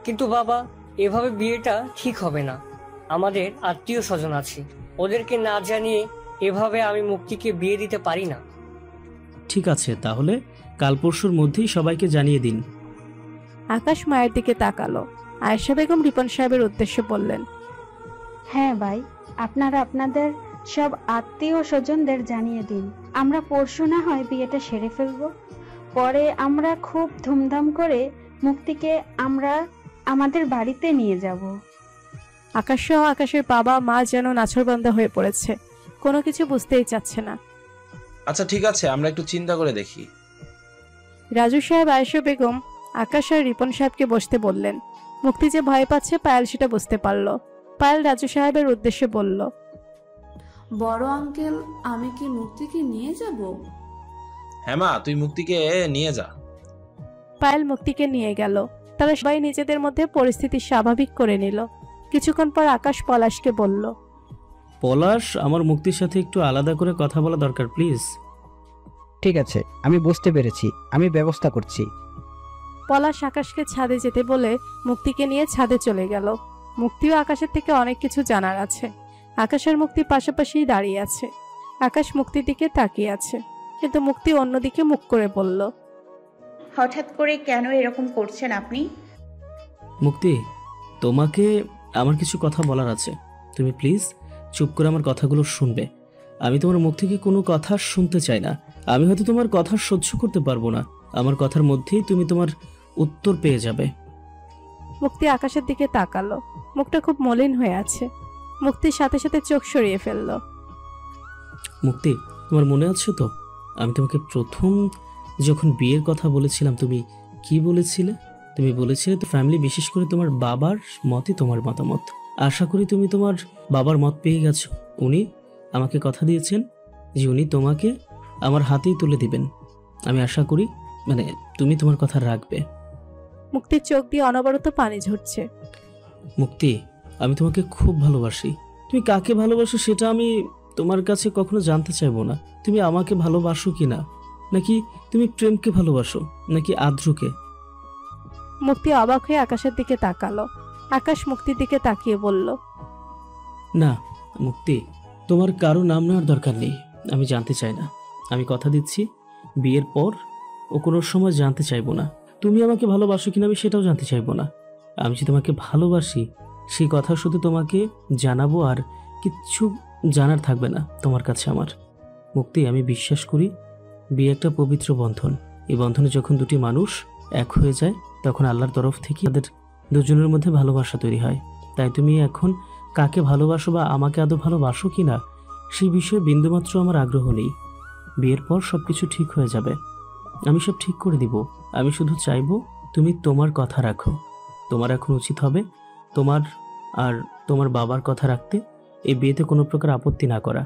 Speaker 7: কিন্তু বাবা, এভাবে বিয়েটা ঠিক হবে না। আমাদের আত্মীয় স্বজন আছে, ওদেরকে না জানিয়ে এভাবে আমি মুক্তিকে বিয়ে দিতে পারি না।
Speaker 17: ঠিক আছে, তাহলে কাল পরশুর মধ্যেই সবাইকে জানিয়ে দিন।
Speaker 2: আকাশ মায়ের দিকে তাকালো। আয়েশা বেগম রিপন সাহেবের উদ্দেশ্যে বললেন,
Speaker 15: হ্যাঁ ভাই, আপনারা আপনাদের সব আত্মীয় স্বজনদের জানিয়ে দিন। আমরা পরশু না হয় বিয়েটা সেরে ফেলবো। পরে আমরা খুব ধুমধাম করে মুক্তিকে আমরা আমাদের বাড়িতে নিয়ে যাব।
Speaker 2: আকাশ সহ আকাশের বাবা মা যেন নাছরবান্দা হয়ে পড়েছে, কোনো কিছু বুঝতেই চাচ্ছে না।
Speaker 13: আচ্ছা ঠিক আছে, আমরা একটু চিন্তা করে দেখি।
Speaker 2: রাজু সাহেব আয়েশা বেগম আকাশ আর রিপন সাহেবকে বসতে বললেন। মুক্তি যে ভয় পাচ্ছে পায়েল সেটা বুঝতে পারলো। পায়েল রাজু সাহেবের উদ্দেশ্যে বলল,
Speaker 12: বড় আঙ্কেল, আমি কি মুক্তিকে নিয়ে যাব?
Speaker 13: হ্যাঁ মা, তুই মুক্তিকে নিয়ে যা।
Speaker 2: পায়েল মুক্তিকে নিয়ে গেল। তারা সবাই নিজেদের মধ্যে পরিস্থিতি স্বাভাবিক করে নিল। কিছুক্ষণ পর আকাশ পলাশকে বলল,
Speaker 17: পলাশ, আমার মুক্তির সাথে একটু আলাদা করে কথা বলা দরকার, প্লিজ।
Speaker 11: ঠিক আছে, আমি বুঝতে পেরেছি, আমি ব্যবস্থা করছি।
Speaker 2: পলাশ আকাশকে ছাদে যেতে বলে মুক্তিকে নিয়ে ছাদে চলে গেল। মুক্তিও আকাশের থেকে অনেক কিছু জানার আছে। আকাশ আর মুক্তি পাশাপাশি দাঁড়িয়ে আছে। আকাশ মুক্তির দিকে তাকিয়ে আছে, কিন্তু মুক্তি অন্যদিকে মুখ করে বলল,
Speaker 5: হঠাৎ করে কেন এরকম করছেন আপনি?
Speaker 17: মুক্তি, তোমাকে আমার কিছু কথা বলার আছে। তুমি প্লিজ চুপ করে আমার কথাগুলো শুনবে। আমি তোমার মুখ থেকে কোনো কথা শুনতে চাই না। আমি হয়তো তোমার কথা সহ্য করতে পারবো না, আমার কথার মধ্যেই তুমি তোমার উত্তর পেয়ে যাবে।
Speaker 2: মুক্তি আকাশের দিকে তাকালো। মুখটা খুব মলিন হয়ে আছে। মুক্তির সাথে সাথে চোখ সরিয়ে ফেললো।
Speaker 17: মুক্তি, তোমার মনে আছে তো আমি তোমাকে প্রথম যখন বিয়ের কথা বলেছিলাম তুমি কি বলেছিলে? তুমি বলেছিলে তো ফ্যামিলি, বিশেষ করে তোমার বাবার মতই তোমার মতামত। আশা করি তুমি তোমার বাবার মত পেয়ে গেছো। উনি আমাকে কথা দিয়েছেন যে উনি তোমাকে আমার হাতেই তুলে দিবেন। আমি আশা করি তুমি তোমার কথা রাখবে।
Speaker 2: মুক্তির চোখ দিয়ে অনবরত পানি ঝরছে।
Speaker 17: মুক্তি, আমি তোমাকে খুব ভালোবাসি। তুমি কাকে ভালোবাসো সেটা আমি তোমার কাছে কখনো জানতে চাইবো না। তুমি আমাকে ভালোবাসো কিনা, নাকি তুমি প্রেমকে ভালোবাসো, নাকি আদ্রকে?
Speaker 2: মুক্তি অবাক হয়ে আকাশের দিকে তাকালো। আকাশ মুক্তির দিকে তাকিয়ে বলল,
Speaker 17: না মুক্তি, তোমার কারো নাম নেওয়ার দরকার নেই। আমি জানতে চাই না। আমি কথা দিচ্ছি বিয়ের পর ও কোনো সময় জানতে চাইবো না তুমি আমাকে ভালোবাসো কিনা, আমি সেটাও জানতে চাইবো না। আমি যে তোমাকে ভালোবাসি সেই কথা শুধু তোমাকে জানাবো, আর কিচ্ছু জানার থাকবে না তোমার কাছে আমার। মুক্তি, আমি বিশ্বাস করি বিয়ে একটা পবিত্র বন্ধন। এই বন্ধনে যখন দুটি মানুষ এক হয়ে যায় তখন আল্লাহর তরফ থেকে তাদের দুজনের মধ্যে ভালোবাসা তৈরি হয়। তাই তুমি এখন কাকে ভালোবাসো বা আমাকে আদৌ ভালোবাসো কিনা সেই বিষয়ে বিন্দুমাত্র আমার আগ্রহ নেই। বিয়ের পর সবকিছু ঠিক হয়ে যাবে, আমি সব ঠিক করে দিব। আমি শুধু চাইবো তুমি তোমার কথা রাখো। তোমার এখন উচিত হবে তোমার আর তোমার বাবার কথা রাখতে, এই বিয়েতে কোনো প্রকার আপত্তি না করা।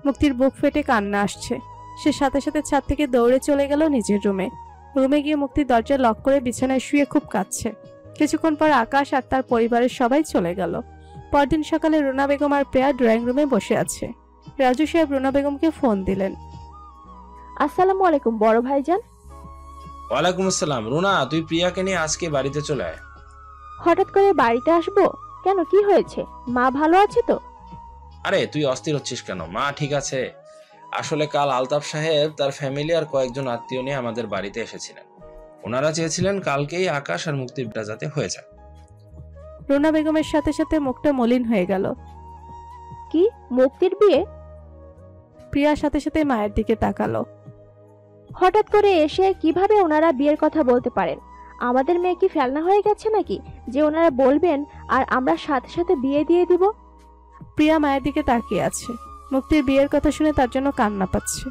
Speaker 2: মুক্তির বুক ফেটে কান্না আসছে। সে সাথে সাথে ছাদ থেকে দৌড়ে চলে গেল নিজের রুমে। রুমে গিয়ে মুক্তির দরজা লক করে বিছানায় শুয়ে খুব কাঁদছে। কিছুক্ষণ পর আকাশ আর তার পরিবারের সবাই চলে গেল। পরদিন সকালে রুনা বেগম আর প্রিয়া ড্রয়িং রুমে বসে আছে। রাজু সাহেব রুনা বেগমকে ফোন দিলেন।
Speaker 6: আসসালামু আলাইকুম বড় ভাইজান।
Speaker 13: ওয়ালাইকুম আসসালাম। রুনা, তুই প্রিয়াকে নিয়ে আজকে বাড়িতে চলে আয়।
Speaker 6: হঠাৎ করে বাড়িতে আসবো কেন, কি হয়েছে? মা ভালো আছে তো?
Speaker 13: আরে তুই অস্থির হচ্ছিস কেন? মা ঠিক আছে। আসলে কাল আলতাফ সাহেব তার ফ্যামিলি আর কয়েকজন আত্মীয় নিয়ে আমাদের বাড়িতে এসেছিলেন। ওনারা চেয়েছিলেন কালকেই আকাশ আর মুক্তির বিয়েটা যাতে হয়ে যায়।
Speaker 2: রুনা বেগমের সাথে সাথে মুখটা মলিন হয়ে গেল।
Speaker 6: কি মুক্তির বিয়ে?
Speaker 2: প্রিয়ার সাথে সাথে মায়ের দিকে তাকালো।
Speaker 6: হঠাৎ করে এসে কিভাবে ওনারা বিয়ের কথা বলতে পারেন? আমাদের মেয়ে কি ফেলনা হয়ে গেছে নাকি যে ওনারা বলবেন আর আমরা সাথে সাথে বিয়ে দিয়ে দিব?
Speaker 2: প্রিয়া মায়ের দিকে তাকিয়ে আছে। মুক্তির বিয়ের কথা শুনে তার জন্য কান্না পাচ্ছে।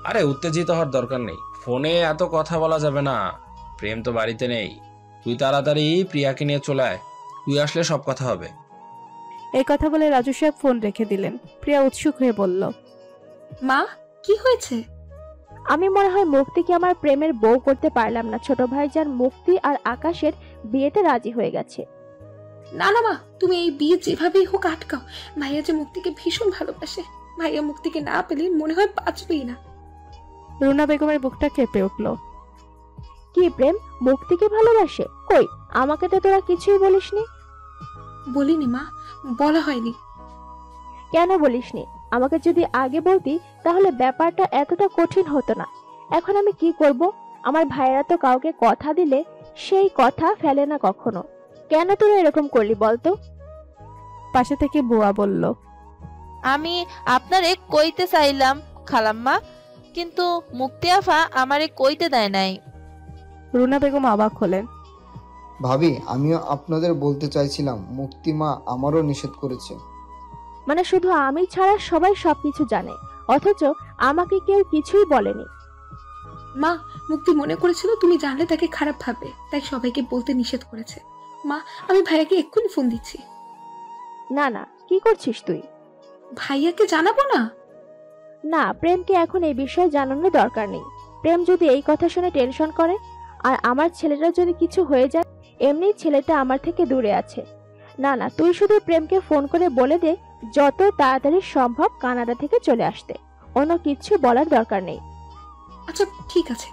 Speaker 13: আরে উত্তেজিত হওয়ার দরকার নেই, ফোনে এত কথা বলা যাবে না। প্রেম তো বাড়িতে নেই, তুই তাড়াতাড়ি প্রিয়াকে নিয়ে চলে আয়। তুই আসলে সব কথা হবে।
Speaker 2: এই কথা বলে রাজু সাহেব ফোন রেখে দিলেন। প্রিয়া উৎসুক হয়ে বলল,
Speaker 4: মা কি হয়েছে?
Speaker 6: আমি মনে হয় মুক্তিকে আমার প্রেমের বউ করতে পারলাম না। ছোট ভাইজান মুক্তি আর আকাশের বিয়েতে রাজি হয়ে গেছে।
Speaker 4: না না মা, তুমি এই বিয়ে যেভাবেই হোক আটকাও। ভাইয়া যে মুক্তিকে ভীষণ ভালোবাসে। ভাইয়া মুক্তিকে না পেলে মনে হয় বাঁচবেই না।
Speaker 2: রুনা বেগমের বুকটা কেঁপে উঠল।
Speaker 6: কি প্রেম মুক্তিকে ভালোবাসে? কই, আমাকে তো তোরা কিছুই বলিসনি।
Speaker 4: বলিনি মা, বলা হয়নি।
Speaker 6: কেন বলিসনি? আমাকে যদি আগে বলতি তাহলে ব্যাপারটা এতটা কঠিন হতো না। এখন আমি কি করব? আমার ভাইয়েরা তো কাউকে কথা দিলে সেই কথা ফেলে না কখনো। কেন তোরা এরকম করলি বলতো?
Speaker 2: পাশে থেকে বুয়া বলল,
Speaker 18: আমি আপনারে কইতে চাইলাম খালাম্মা, কিন্তু মুক্তি আফা আমারে কইতে দেয় নাই।
Speaker 2: রুনা বেগম অবাক হলেন।
Speaker 16: ভাবি, আমিও আপনাদের বলতে চাইছিলাম, মুক্তিমা আমারও নিষেধ করেছে।
Speaker 6: মানে শুধু আমি ছাড়া সবাই সবকিছু জানে, অথচ আমাকে কেউ কিছুই বলেনি।
Speaker 4: মা, মুক্তি মনে করেছিল তুমি জানলে তাকে খারাপ ভাববে, তাই সবাইকে বলতে নিষেধ করেছে। মা, আমি ভাইয়াকে এক্ষুনি ফোন দিচ্ছি।
Speaker 6: না না, কি করছিস তুই?
Speaker 4: ভাইয়াকে জানাবো না?
Speaker 6: না, প্রেমকে এখন এই বিষয়ে জানানোর দরকার নেই। প্রেম যদি এই কথা শুনে টেনশন করে আর আমার ছেলেটা যদি কিছু হয়ে যায়, এমনি ছেলেটা আমার থেকে দূরে আছে। না না, তুই শুধু প্রেমকে ফোন করে বলে দে যত তাড়াতাড়ি সম্ভব কানাডা থেকে চলে আসতে। অন্য কিছু বলার দরকার নেই।
Speaker 4: আচ্ছা ঠিক আছে।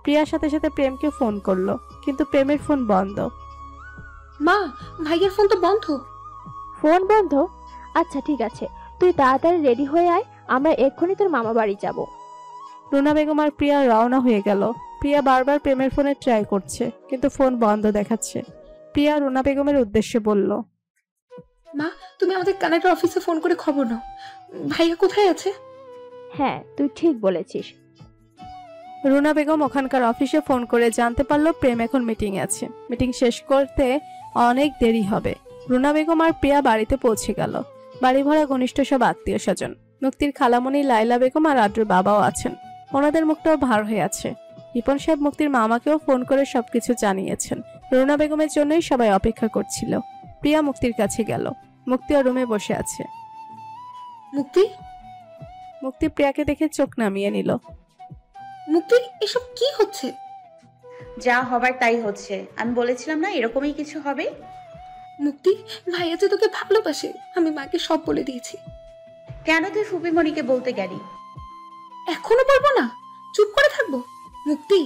Speaker 2: প্রিয়ার সাথে সাথে প্রেমকে ফোন করলো, কিন্তু প্রেমের ফোন বন্ধ।
Speaker 4: মা, ভাইয়ের ফোন তো বন্ধ।
Speaker 6: ফোন বন্ধ? আচ্ছা ঠিক আছে, তুই তাড়াতাড়ি রেডি হয়ে আয়, আমরা এক্ষুনি তোর মামা বাড়ি যাব।
Speaker 2: রুনা বেগম আর প্রিয়া রওনা হয়ে গেল। প্রিয়া বারবার প্রেমের ফোনে ট্রাই করছে, কিন্তু ফোন বন্ধ দেখাচ্ছে। প্রিয়া রুনা বেগমের উদ্দেশ্যে বলল,
Speaker 4: মা, তুমি আমাদের কানাডা অফিসে ফোন করে খবর নাও, ভাইয়া কোথায় আছে।
Speaker 6: হ্যাঁ, তুই ঠিক বলেছিস।
Speaker 2: রুনা বেগম ওখানকার অফিসে ফোন করে জানতে পারলো প্রেম এখন মিটিং আছে। মিটিং শেষ করতে অনেক দেরি হবে। রুনা বেগম আর প্রিয়া বাড়িতে পৌঁছে গেল। বাড়ি ভরা ঘনিষ্ঠ সব আত্মীয় স্বজন। মুক্তির খালামণি লাইলা বেগম আর আদ্রুর বাবাও আছেন। ওনাদের মুখটাও ভার হয়ে আছে। রিপন সাহেব মুক্তির মামাকেও ফোন করে সবকিছু জানিয়েছেন। রুনা বেগমের জন্যই সবাই অপেক্ষা করছিল। প্রিয়া মুক্তির কাছে গেল। মুক্তিও রুমে বসে আছে। মুক্তি প্রিয়াকে দেখে চোখ নামিয়ে নিল।
Speaker 4: মুক্তি, এসব কি হচ্ছে?
Speaker 5: যা হবার তাই হচ্ছে। আমি বলেছিলাম না এরকমই কিছু হবে।
Speaker 4: মুক্তি, ভাইয়া যে তোকে ভালোবাসে, আমি মাকে সব বলে দিয়েছি।
Speaker 5: কেন তুই ফুপিমণিকে বলতে গেলি?
Speaker 4: এখনো বলবো না? চুপ করে থাকবো? মুক্তি,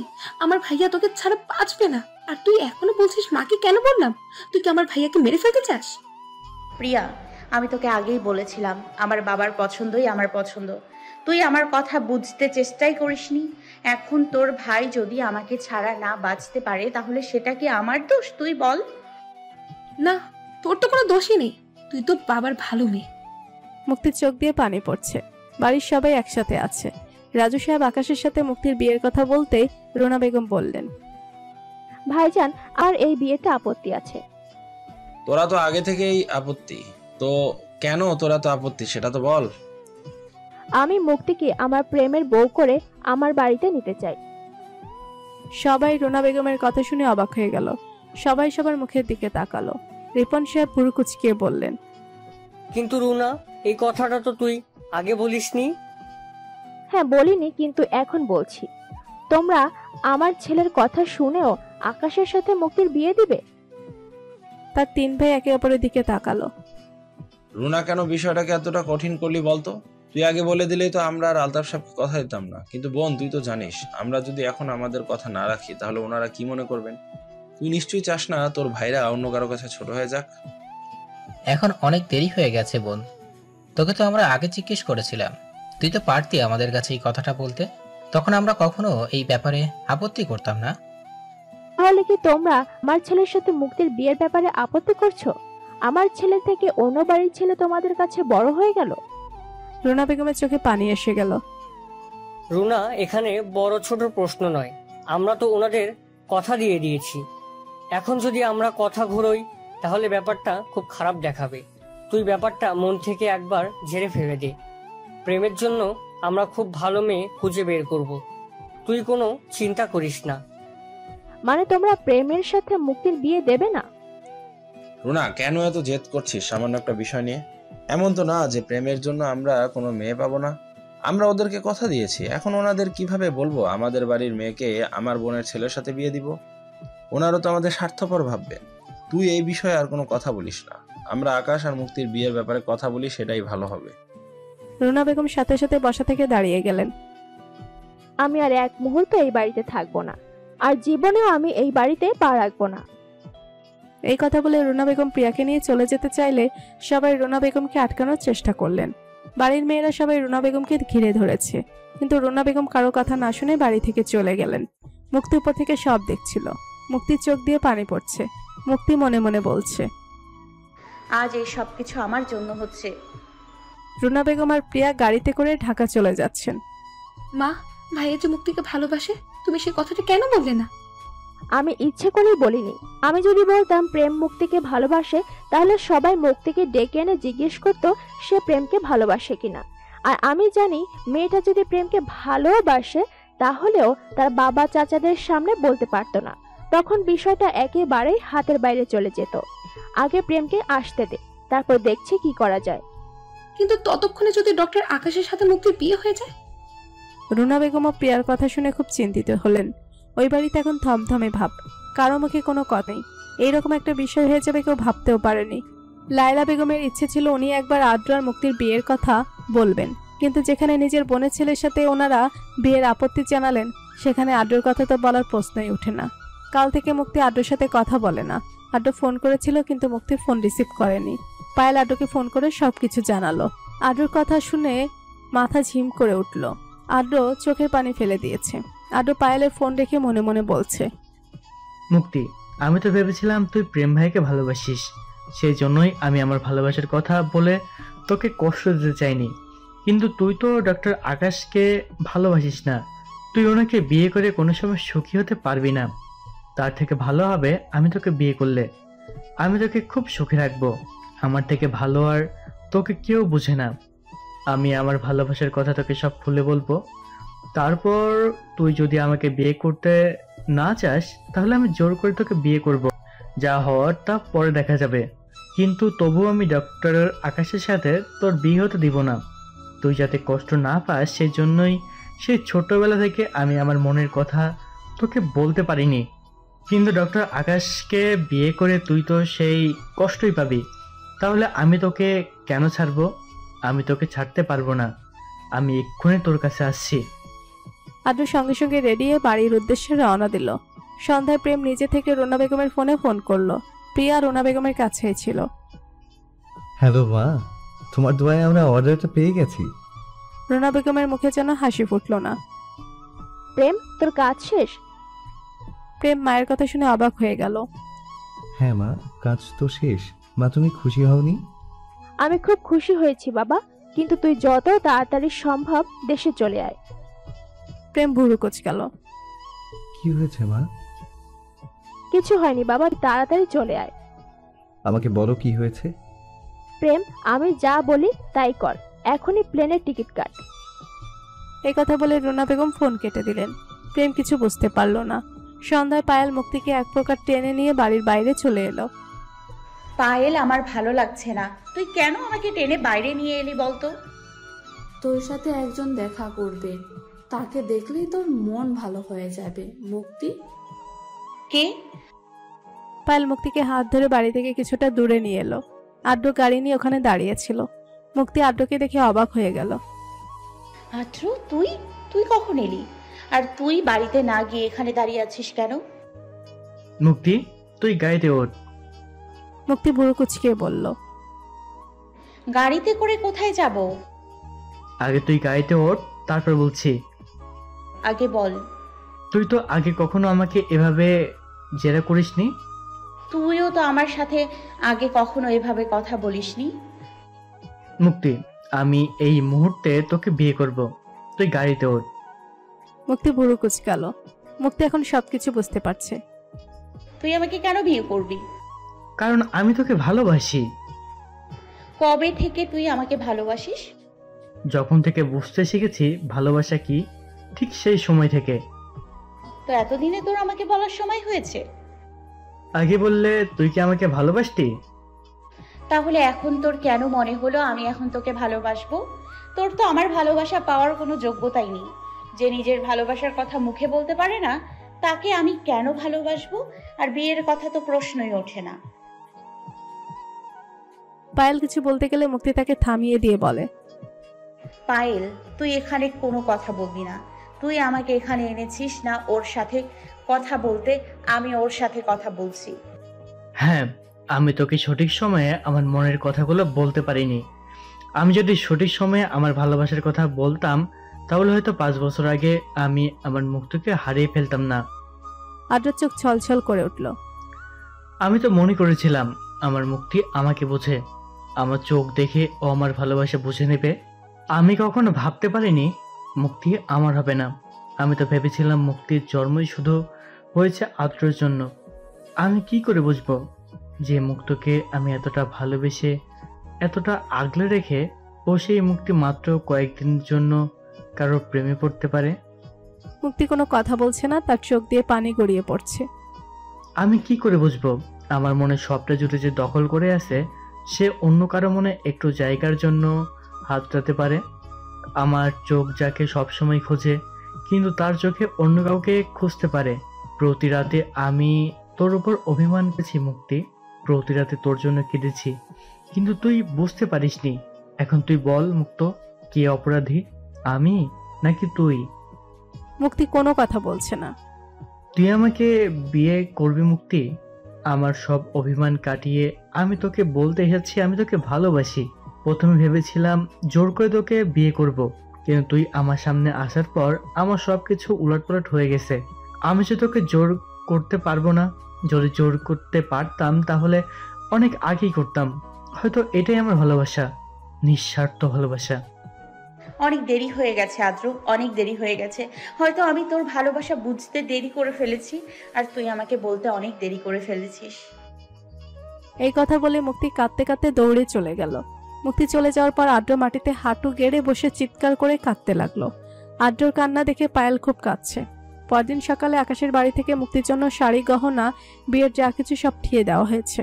Speaker 4: আমার ভাইয়া তোকে ছাড়া বাঁচবে না, আর তুই এখনো বলছিস মাকে কেন বললাম? তুই কি আমার ভাইয়াকে মেরে ফেলতে চাস?
Speaker 5: প্রিয়া, আমি তোকে আগেই বলেছিলাম আমার বাবার পছন্দই আমার পছন্দ। তুই আমার কথা বুঝতে চেষ্টাই করিসনি। এখন তোর ভাই যদি আমাকে ছাড়া না বাঁচতে পারে তাহলে সেটা কি আমার দোষ? তুই বল।
Speaker 4: না, তোর তো কোনো দোষই নেই, তুই তো বাবার ভালো মেয়ে।
Speaker 2: মুক্তির চোখ দিয়ে পানি পড়ছে। বাড়ির সবাই একসাথে আছে। রাজু সাহেব আকাশের সাথে মুক্তির বিয়ের কথা বলতে রুনা বেগম বললেন,
Speaker 6: ভাইজান, আর এই বিয়েতে আপত্তি আছে।
Speaker 13: তোরা তো আগে থেকেই আপত্তি, তো কেন তোরা তো আপত্তি সেটা তো বল।
Speaker 6: আমি মুক্তিকে আমার প্রেমের বউ করে আমার বাড়িতে নিতে চাই।
Speaker 2: সবাই রুনা বেগমের কথা শুনে অবাক হয়ে গেল। সবাই সবার মুখের দিকে তাকালো। রিপন সাহেব ভুরু কুঁচকিয়ে বললেন,
Speaker 7: কিন্তু রুনা, এই কথাটা তো তুই আগে বলিসনি।
Speaker 6: হ্যাঁ বলিনি, কিন্তু এখন বলছি। তোমরা আমার ছেলের কথা শুনেও আকাশের সাথে মুক্তির বিয়ে দিবে?
Speaker 2: তার তিন ভাই একে অপরের দিকে তাকালো।
Speaker 13: রুনা, কেন বিষয়টাকে এতটা কঠিন করলি বলতো? তুই আগে বলে দিলেই তো আমরা আর আলতাফ সাহেবকে কথা দিতাম না। কিন্তু বোন, তুই তো জানিস আমরা যদি এখন আমাদের কথা না রাখি তাহলে ওনারা কি মনে করবেন? তুই নিশ্চয়ই চাস না তোর ভাইরা অন্য কারো কাছে ছোট হয়ে যাক।
Speaker 14: এখন অনেক দেরি হয়ে গেছে বোন, তোকে তো আমরা আগে জিজ্ঞেস করেছিলাম, তুই তো পারতি আমাদের কাছে এই কথাটা বলতে, তখন আমরা কখনো এই ব্যাপারে আপত্তি করতাম না।
Speaker 6: তাহলে কি তোমরা আমার ছেলের সাথে মুক্তির বিয়ের ব্যাপারে আপত্তি করছো? আমার ছেলে থেকে অন্য বাড়ির ছেলে তোমাদের কাছে বড় হয়ে গেল?
Speaker 2: রুনা বেগমের চোখে পানি এসে গেল।
Speaker 7: রুনা, এখানে বড় ছোট প্রশ্ন নয়, আমরা তো ওনাদের কথা দিয়ে দিয়েছি। এখন যদি আমরা কথা ঘুরোই তাহলে ব্যাপারটা খুব খারাপ দেখাবে। তুই ব্যাপারটা মন থেকে একবার ঝেড়ে ফেলে দে। প্রেমের জন্য আমরা খুব ভালো মেয়ে খুঁজে বের করব, তুই কোনো চিন্তা করিস না।
Speaker 6: মানে তোমরা প্রেমের সাথে মুক্তির বিয়ে দেবে না?
Speaker 13: রুনা, কেন এত জেদ করছিস সামান্য একটা বিষয় নিয়ে? এমন তো না যে প্রেমের জন্য আমরা কোনো মেয়ে পাবো না। আমরা ওদেরকে কথা দিয়েছি, এখন ওনাদের কিভাবে বলবো আমাদের বাড়ির মেয়েকে আমার বোনের ছেলের সাথে বিয়ে দিব? ওনারও তো আমাদের স্বার্থপর ভাববে। তুই এই বিষয়ে আর কোনো কথা বলিস না। আমরা আকাশ আর মুক্তির বিয়ের ব্যাপারে কথা বলি, সেটাই ভালো হবে।
Speaker 2: রুনা বেগম সাথে সাথে বসা থেকে দাঁড়িয়ে গেলেন।
Speaker 6: আমি আর এক মুহূর্ত এই বাড়িতে থাকবো না, আর জীবনেও আমি এই বাড়িতে পা রাখবো না।
Speaker 2: এই কথা বলে রুনা বেগম প্রিয়াকে নিয়ে চলে যেতে চাইলে সবাই রুনা বেগমকে আটকানোর চেষ্টা করলেন। বাড়ির মেয়েরা সবাই রুনা বেগমকে ঘিরে ধরেছে, কিন্তু রুনা বেগম কারো কথা না শুনে বাড়ি থেকে চলে গেলেন। মুক্তি উপর থেকে সব দেখছিল। মুক্তির চোখ দিয়ে পানি পড়ছে। মুক্তি মনে মনে বলছে,
Speaker 5: আজ এই সব কিছু আমার জন্য হচ্ছে।
Speaker 2: রুনা বেগম আর প্রিয়া গাড়িতে করে ঢাকা চলে যাচ্ছেন।
Speaker 4: মা, ভাইয়া যে মুক্তিকে ভালোবাসে, তুমি সে কথাটা কেন বললে না?
Speaker 6: আমি ইচ্ছে করেই বলিনি। আমি যদি বলতাম প্রেম মুক্তিকে ভালোবাসে, তাহলে সবাই মুক্তিকে ডেকে এনে জিজ্ঞেস করতো সে প্রেমকে ভালোবাসে কিনা। আর আমি জানি মেয়েটা যদি প্রেমকে ভালোবাসে তাহলেও তার বাবা চাচাদের সামনে বলতে পারতো না। তখন বিষয়টা একেবারেই হাতের বাইরে চলে যেত। আগে প্রেমকে আসতে দে, তারপর দেখছি কি করা যায়।
Speaker 4: কিন্তু ততক্ষণে যদি ডক্টর আকাশের সাথে মুক্তির বিয়ে হয়ে যায়?
Speaker 2: রুনা বেগম ও প্রিয়ার কথা শুনে খুব চিন্তিত হলেন। ওই বাড়িতে এখন থমথমে ভাব, কারো মুখে কোনো কথাই। এইরকম একটা বিষয় হয়ে যাবে কেউ ভাবতেও পারেনি। লায়লা বেগমের ইচ্ছে ছিল উনি একবার আদ্র আর মুক্তির বিয়ের কথা বলবেন, কিন্তু যেখানে নিজের বোনের ছেলের সাথে ওনারা বিয়ের আপত্তি জানালেন, সেখানে আদ্রর কথা তো বলার প্রশ্নই ওঠে না। কাল থেকে মুক্তি আদ্রর সাথে কথা বলে না। আদ্র ফোন করেছিল কিন্তু মুক্তি ফোন রিসিভ করেনি। পায়েল আদ্রকে ফোন করে সবকিছু জানালো। আদ্রর কথা শুনে মাথা ঝিম করে উঠল। আদ্র চোখের পানি ফেলে দিয়েছে। আদ্র পায়েলের ফোন রেখে মনে মনে বলছে,
Speaker 8: মুক্তি, আমি তো ভেবেছিলাম তুই প্রেম ভাইকে ভালোবাসিস, সেই জন্যই আমি আমার ভালোবাসার কথা বলে তোকে কষ্ট দিতে চাইনি। কিন্তু তুই তো ডক্টর আকাশকে ভালোবাসিস না, তুই ওনাকে বিয়ে করে কোনো সময় সুখী হতে পারবি না। তার থেকে ভালো হবে আমি তোকে বিয়ে করলে আমি তোকে খুব সুখী রাখবো। আমার থেকে ভালো আর তোকে কেউ বুঝে না। আমি আমার ভালোবাসার কথা তোকে সব খুলে বলবো। তারপর তুই যদি আমাকে বিয়ে করতে না চাস তাহলে আমি জোর করে তোকে বিয়ে করব। যা হওয়ার তা পরে দেখা যাবে, কিন্তু তবুও আমি ডক্টর আকাশের সাথে তোর বিয়ে হতে দিব না। তুই যাতে কষ্ট না পাস সেই জন্যই সেই ছোটবেলা থেকে আমি আমার মনের কথা তোকে বলতে পারিনি। কিন্তু ডক্টর আকাশকে বিয়ে করে তুই তো সেই কষ্টই পাবি। তাহলে আমি তোকে কেন ছাড়বো? আমি তোকে ছাড়তে পারবো না। আমি এক্ষুনি তোর কাছে আসছি।
Speaker 2: আদ্র সঙ্গে সঙ্গে রেডি হয়ে বাড়ির উদ্দেশ্যে রওনা দিল। সন্ধ্যায় প্রেম নিজে থেকে রুনা বেগমের ফোনে ফোন করলো। প্রিয়া রুনা বেগমের কাছেই ছিল।
Speaker 1: হ্যালো মা, তোমার দোয়ায় আমরা অর্ডারটা পেয়ে গেছি।
Speaker 2: রুনা বেগমের মুখে যেন হাসি ফুটল না।
Speaker 6: প্রেম, তোর কাজ শেষ?
Speaker 2: প্রেম মায়ের কথা শুনে অবাক হয়ে গেল।
Speaker 1: হ্যাঁ মা, কাজ তো শেষ। মা তুমি খুশি হওনি?
Speaker 6: আমি খুব খুশি হয়েছি বাবা, কিন্তু তুই যত তাড়াতাড়ি সম্ভব দেশে চলে আয়।
Speaker 2: প্রেম ভুরু কুঁচকাল।
Speaker 1: কি হয়েছে মা?
Speaker 6: কিছু হয়নি বাবা, তাড়াতাড়ি চলে আয়।
Speaker 1: আমাকে বলো কি হয়েছে।
Speaker 6: প্রেম, আমি যা বলি তাই কর, এখনই প্লেনের টিকিট কাট।
Speaker 2: এই কথা বলে রুনা বেগম ফোন কেটে দিলেন। প্রেম কিছু বুঝতে পারল না। সন্ধ্যায় পায়েল মুক্তিকে এক প্রকার টেনে নিয়ে বাড়ির বাইরে চলে এলো।
Speaker 5: পায়েল, আমার ভালো লাগছে না। তুই কেন আমাকে টেনে বাইরে নিয়ে এলি বলতো?
Speaker 12: তোর সাথে একজন দেখা করবে, তাকে দেখলেই তোর মন ভালো হয়ে যাবে। মুক্তি?
Speaker 5: কে?
Speaker 2: পায়েল মুক্তিকে হাত ধরে বাড়ি থেকে কিছুটা দূরে নিয়ে এলো। আদ্র গাড়ি নিয়ে ওখানে দাঁড়িয়েছিল। মুক্তি আদ্রকে দেখে অবাক হয়ে গেল।
Speaker 5: আদ্র, তুই তুই কখন এলি? আর তুই বাড়িতে না গিয়ে এখানে দাঁড়িয়ে আছিস কেন?
Speaker 8: মুক্তি, তুই গাড়িতে ওঠ।
Speaker 2: মুক্তি ভুরু কুচকিয়ে বলল।
Speaker 5: গাড়িতে করে কোথায় যাব?
Speaker 8: আগে তুই গাড়িতে ওঠ, তারপর বলছি।
Speaker 5: আগে বল।
Speaker 8: তুই তো আগে কখনো আমাকে এভাবে জেরা করিসনি।
Speaker 5: তুইও তো আমার সাথে আগে কখনো এভাবে কথা বলিসনি।
Speaker 8: মুক্তি, আমি এই মুহূর্তে তোকে বিয়ে করব। তুই গাড়িতে ওঠ।
Speaker 2: মুক্তি ভুরু কুচকাল। মুক্তি এখন সবকিছু বুঝতে পারছে।
Speaker 5: তুই আমাকে কেন বিয়ে করবি?
Speaker 8: কারণ আমি তোকে ভালোবাসি।
Speaker 5: কবে থেকে তুই আমাকে ভালোবাসিস?
Speaker 8: যখন থেকে বুঝতে শিখেছি ভালোবাসা কি, ঠিক সেই সময় থেকে।
Speaker 5: তো এতদিনে তোর আমাকে বলার সময় হয়েছে?
Speaker 8: আগে বললে তুই কি আমাকে ভালোবাসতি?
Speaker 5: তাহলে এখন তোর কেন মনে হলো আমি এখন তোকে ভালোবাসবো? তোর তো আমার ভালোবাসা পাওয়ার কোনো যোগ্যতাই নেই। যে নিজের ভালোবাসার কথা মুখে বলতে পারে না তাকে আমি কেন ভালোবাসবো? আর বিয়ের কথা তো প্রশ্নই ওঠে না।
Speaker 2: পায়েল কিছু বলতে গেলে মুক্তি তাকে থামিয়ে দিয়ে বলে।
Speaker 5: পায়েল, তুই এখানে কোনো কথা বলবি না। তুই আমাকে এখানে এনেছিস না ওর সাথে কথা বলতে, আমি ওর সাথে কথা বলছি।
Speaker 8: হ্যাঁ, আমি তোকে সঠিক সময়ে আমার মনের কথাগুলো বলতে পারিনি। আমি যদি সঠিক সময়ে আমার ভালোবাসার কথা বলতাম তাহলে হয়তো 5 বছর আগে আমি আমার মুক্তিকে হারিয়ে ফেলতাম না।
Speaker 2: আদ্র চোখ ছলছল করে উঠল।
Speaker 8: আমি তো মনে করেছিলাম আমার মুক্তি আমাকে বোঝে, আমার চোখ দেখে ও আমার ভালোবাসা বুঝে নেবে। আমি কখনো ভাবতে পারিনি মুক্তি আমার হবে না। আমি তো ভেবেছিলাম মুক্তির জন্মই শুধু হয়েছে আদ্রর জন্য। আমি কি করে বুঝবো যে মুক্তকে আমি এতটা ভালোবেসে এতটা আগলে রেখে ও সেই মুক্তি মাত্র কয়েকদিনের জন্য কারো প্রেমে পড়তে পারে?
Speaker 2: মুক্তি কোনো কথা বলছে না, তার চোখ দিয়ে পানি গড়িয়ে পড়ছে।
Speaker 8: আমি কি করে বুঝবো আমার মনে সবটা জুটে যে দখল করে আছে সে অন্য কারো মনে একটু জায়গার জন্য হাত রাখতে পারে? আমার চোখ যাকে সবসময় খোঁজে কিন্তু তার চোখে অন্য কাউকে খুঁজতে পারে। প্রতি রাতে আমি তোর উপর অভিমান করেছি মুক্তি, প্রতি রাতে তোর জন্য কেঁদেছি, কিন্তু তুই বুঝতে পারিসনি। এখন তুই বল মুক্ত, কে অপরাধী, আমি নাকি তুই?
Speaker 2: মুক্তি কোনো কথা বলছে না।
Speaker 8: তুই আমাকে বিয়ে করবি মুক্তি? আমার সব অভিমান কাটিয়ে আমি তোকে বলতে এসেছি আমি তোকে ভালোবাসি। প্রথমে ভেবেছিলাম জোর করে তোকে বিয়ে করব, কিন্তু তুই আমার সামনে আসার পর আমার সবকিছু উলটপালট হয়ে গেছে। আমি যে তোকে জোর করতে পারবো না, যদি জোর করতে পারতাম তাহলে অনেক আগেই করতাম। হয়তো এটাই আমার ভালোবাসা, নিঃস্বার্থ ভালোবাসা।
Speaker 5: অনেক দেরি হয়ে গেছে আদ্র, অনেক দেরি হয়ে গেছে। হয়তো আমি তোর ভালোবাসা বুঝতে দেরি করে ফেলেছি, আর তুই আমাকে বলতে অনেক দেরি করে ফেলেছিস।
Speaker 2: এই কথা বলে মুক্তি কাঁদতে কাঁদতে দৌড়ে চলে গেল। মুক্তি চলে যাওয়ার পর আদ্র মাটিতে হাঁটু গেড়ে বসে চিৎকার করে কাঁদতে লাগলো। আদ্রর কান্না দেখে পায়েল খুব কাঁদছে। পরদিন সকালে আকাশের বাড়ি থেকে মুক্তির জন্য শাড়ি, গহনা, বিয়ের যা কিছু সব ঠিয়ে দেওয়া হয়েছে।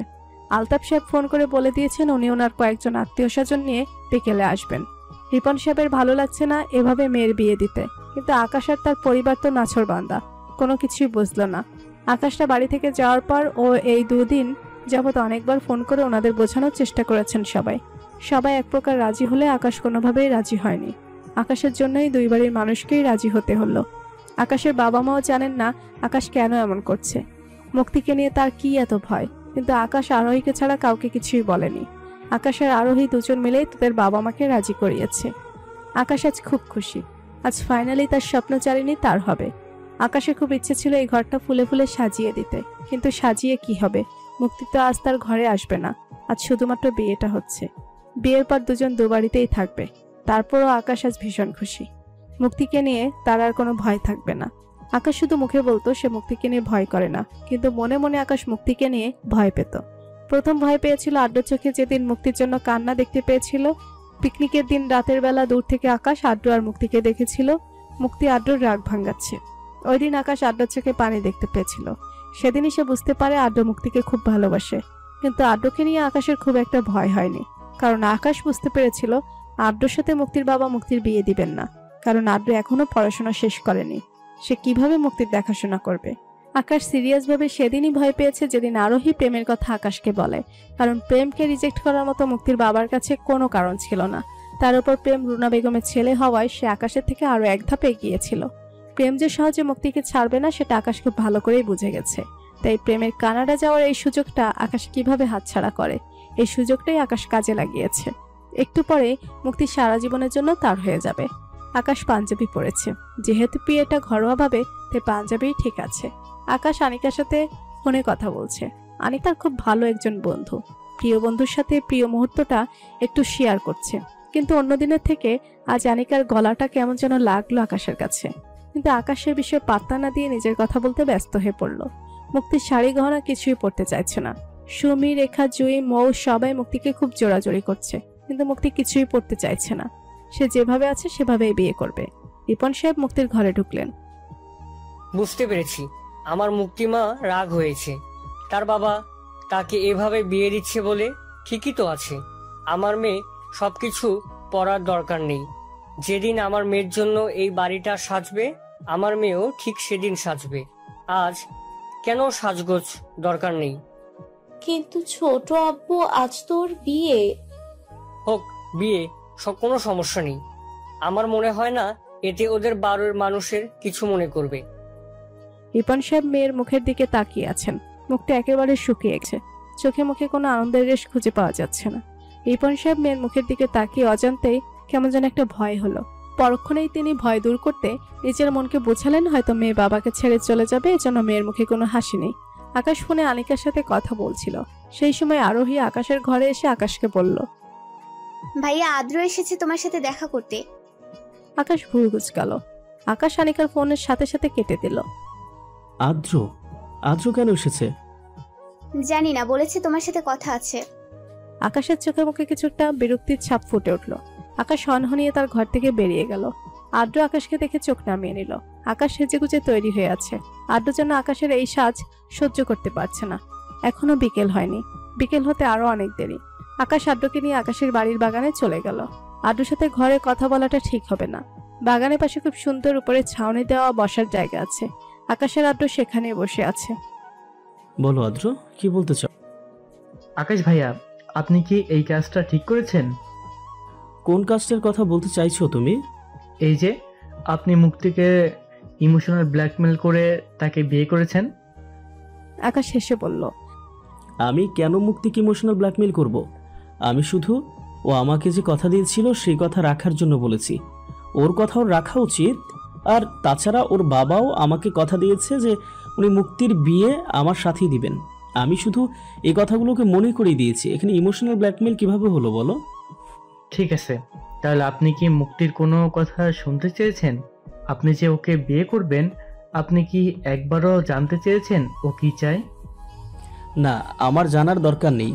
Speaker 2: আলতাফ সাহেব ফোন করে বলে দিয়েছেন উনি ওনার কয়েকজন আত্মীয় স্বজন নিয়ে বিকেলে আসবেন। রিপন সাহেবের ভালো লাগছে না এভাবে মেয়ের বিয়ে দিতে, কিন্তু আকাশ আর তার পরিবার তো নাছোড়বান্দা, কোনো কিছুই বুঝলো না। আকাশটা বাড়ি থেকে যাওয়ার পর ও এই দুদিন যাবত অনেকবার ফোন করে ওনাদের বোঝানোর চেষ্টা করেছেন সবাই এক প্রকার রাজি হলে আকাশ কোনোভাবেই রাজি হয়নি। আকাশের জন্যই দুই বাড়ির মানুষকেই রাজি হতে হলো। আকাশের বাবা মাও জানেন না আকাশ কেন এমন করছে, মুক্তিকে নিয়ে তার কি এত ভয়, কিন্তু আকাশ আরোহীকে ছাড়া কাউকে কিছুই বলেনি। আকাশ আর আরোহী দুজন মিলেই তাদের বাবা মাকে রাজি করিয়েছে। আকাশ আজ খুব খুশি, আজ ফাইনালি তার স্বপ্নচারিণী তার হবে। আকাশের খুব ইচ্ছে ছিল এই ঘরটা ফুলে ফুলে সাজিয়ে দিতে, কিন্তু সাজিয়ে কি হবে, মুক্তি তো আজ তার ঘরে আসবে না। আজ শুধুমাত্র বিয়েটা হচ্ছে, বিয়ের পর দুজন দুবাড়িতেই থাকবে। তারপরও আকাশ আজ ভীষণ খুশি। মুক্তিকে নিয়ে তার আর কোনো ভয় থাকবে না। আকাশ শুধু মুখে বলতো সে মুক্তিকে নিয়ে ভয় করে না, কিন্তু মনে মনে আকাশ মুক্তিকে নিয়ে ভয় পেত। প্রথম ভয় পেয়েছিল আদ্র চোখে যেদিন মুক্তির জন্য কান্না দেখতে পেয়েছিল। পিকনিকের দিন রাতের বেলা দূর থেকে আকাশ আদ্র আর মুক্তিকে দেখেছিল, মুক্তি আদ্রর রাগ ভাঙাচ্ছে। ওই দিন আকাশ আদ্রর চোখে পানি দেখতে পেয়েছিল। সেদিনই সে বুঝতে পারে আদ্র মুক্তিকে খুব ভালোবাসে, কিন্তু আদ্রকে নিয়ে আকাশের খুব একটা ভয় হয়নি, কারণ আকাশ বুঝতে পেরেছিল আদ্রর সাথে মুক্তির বাবা মুক্তির বিয়ে দিবেন না, কারণ আদ্র এখনো পড়াশোনা শেষ করেনি। সে কিভাবে মুক্তির দেখাশোনা করবে। আকাশ সিরিয়াসভাবে সেদিনই ভয় পেয়েছে যেদিন আরোহী প্রেমের কথা আকাশকে বলে, কারণ প্রেমকে রিজেক্ট করার মতো মুক্তির বাবার কাছে কোনো কারণ ছিল না। তার উপর প্রেম রুনা বেগমের ছেলে হওয়ায় সে আকাশের থেকে আরো এক ধাপ এগিয়েছিল। প্রেম যে সহজে মুক্তিকে ছাড়বে না সেটা আকাশ খুব ভালো করেই বুঝে গেছে। তাই প্রেমের কানাডা যাওয়ার এই সুযোগটা আকাশ কিভাবে হাতছাড়া করে, এই সুযোগটাই আকাশ কাজে লাগিয়েছে। একটু পরে মুক্তি সারা জীবনের জন্য তার হয়ে যাবে। আকাশ পাঞ্জাবি পরেছে, যেহেতু বিয়েটা ঘরোয়াভাবে তাই পাঞ্জাবিই ঠিক আছে। আকাশ আনিকার সাথে ফোনে কথা বলছে। আনিকার খুব ভালো একজন বন্ধু, প্রিয় বন্ধুর সাথে প্রিয় মুহূর্তটা একটু শেয়ার করছে। কিন্তু অন্য দিনের থেকে আজ আনিকার গলাটা কেমন যেন লাগলো আকাশের কাছে, কিন্তু আকাশের বিষয়ে পাত্তা না দিয়ে নিজের কথা বলতে ব্যস্ত হয়ে পড়ল। মুক্তির শাড়ি গহনা কিছুই পড়তে চাইছে না। সুমি, রেখা, জুই, মৌ সবাই মুক্তিকে খুব জোরাজোরি করছে, কিন্তু মুক্তি কিছুই পড়তে চাইছে না। সে যেভাবে আছে সেভাবেই বিয়ে করবে। রিপন সাহেব মুক্তির ঘরে ঢুকলেন।
Speaker 7: বুঝতে পেরেছি, আমার মুক্তিমা রাগ হয়েছে। তার বাবা তাকে এভাবে বিয়ে দিচ্ছে বলে ঠিকই তো আছে। আমার মেয়ে সবকিছু পড়ার দরকার নেই। যেদিন আমার মেয়ের জন্য এই বাড়িটা সাজবে, আমার মেয়েও ঠিক সেদিন সাজবে। আজ কেন সাজগোজ দরকার নেই?
Speaker 9: কিন্তু ছোট আব্বু, আজ তোর বিয়ে।
Speaker 7: হোক বিয়ে, কোনো সমস্যা নেই। আমার মনে হয় না এতে ওদের বাড়ির মানুষের কিছু মনে করবে।
Speaker 2: রিপন সাহেব মেয়ের মুখের দিকে তাকিয়ে আছেন। মুখটা একেবারে শুকিয়ে গেছে, চোখে মুখে কোনো আনন্দের রেশ খুঁজে পাওয়া যাচ্ছে না। রিপন সাহেব মেয়ের মুখের দিকে তাকিয়ে অজান্তেই কেমন যেন একটা ভয় হলো। পরক্ষণেই তিনি ভয় দূর করতে নিজের মনকে বোঝালেন হয়তো মেয়ে বাবাকে ছেড়ে চলে যাবে, এজন্য মেয়ের মুখে কোনো হাসি নেই। আকাশ ফোনে আনিকার সাথে কথা বলছিল। সেই সময় আরোহী আকাশের ঘরে এসে আকাশকে বলল,
Speaker 19: ভাইয়া আদ্র এসেছে তোমার সাথে দেখা করতে।
Speaker 2: আকাশ ভুরু কুঁচকাল। আকাশ আনিকার ফোনের সাথে সাথে কেটে দিল।
Speaker 17: আদ্র? আদ্র কেন এসেছে?
Speaker 19: জানি না, বলেছে তোমার সাথে কথা আছে।
Speaker 2: আকাশের চোখে মুখে কিছুটা বিরক্তির ছাপ ফুটে উঠল। আকাশ হনহনিয়ে তার ঘর থেকে বেরিয়ে গেল। আদ্র আকাশকে দেখে চোখ নামিয়ে নিল। আকাশ সেজেগুজে তৈরি হয়ে আছে। আদ্র যেন আকাশের এই সাজ সহ্য করতে পারছে না। এখনো বিকেল হয়নি, বিকেল হতে আরো অনেক দেরি। আকাশ আদ্রকে নিয়ে আকাশের বাড়ির বাগানে চলে গেল। আদ্রর সাথে ঘরে কথা বলাটা ঠিক হবে না। বাগানের পাশে খুব সুন্দর উপরে ছাউনি দেওয়া বসার জায়গা আছে। আকাশের আদ্র সেখানে বসে আছে।
Speaker 17: বলো আদ্র, কি বলতে চাও?
Speaker 8: আকাশ ভাইয়া, আপনি কি এই কাজটা ঠিক করেছেন?
Speaker 17: কোন কাজটার কথা বলতে চাইছো তুমি?
Speaker 8: এই যে আপনি মুক্তিকে ইমোশনাল ব্ল্যাকমেল করে তাকে বিয়ে করেছেন।
Speaker 2: আকাশ হেসে বলল,
Speaker 17: আমি কেন মুক্তিকে ইমোশনাল ব্ল্যাকমেল করব? আমি শুধু ও আমাকে যে কথা দিয়েছিল সেই কথা রাখার জন্য বলেছি। ওর কথাও রাখা উচিত। আর তাছাড়া ওর বাবাও আমাকে কথা দিয়েছে যে উনি মুক্তির বিয়ে আমার সাথেই দিবেন। আমি শুধু এই কথাগুলোকে মনে করিয়ে দিয়েছি। এখানে ইমোশনাল ব্ল্যাকমেল কিভাবে হলো বলো?
Speaker 8: ঠিক আছে, তাহলে আপনি কি মুক্তির কোনো কথা শুনতে চেয়েছেন? আপনি যে ওকে বিয়ে করবেন, আপনি কি একবারও জানতে চেয়েছেন ও কি চায়?
Speaker 17: না, আমার জানার দরকার নেই।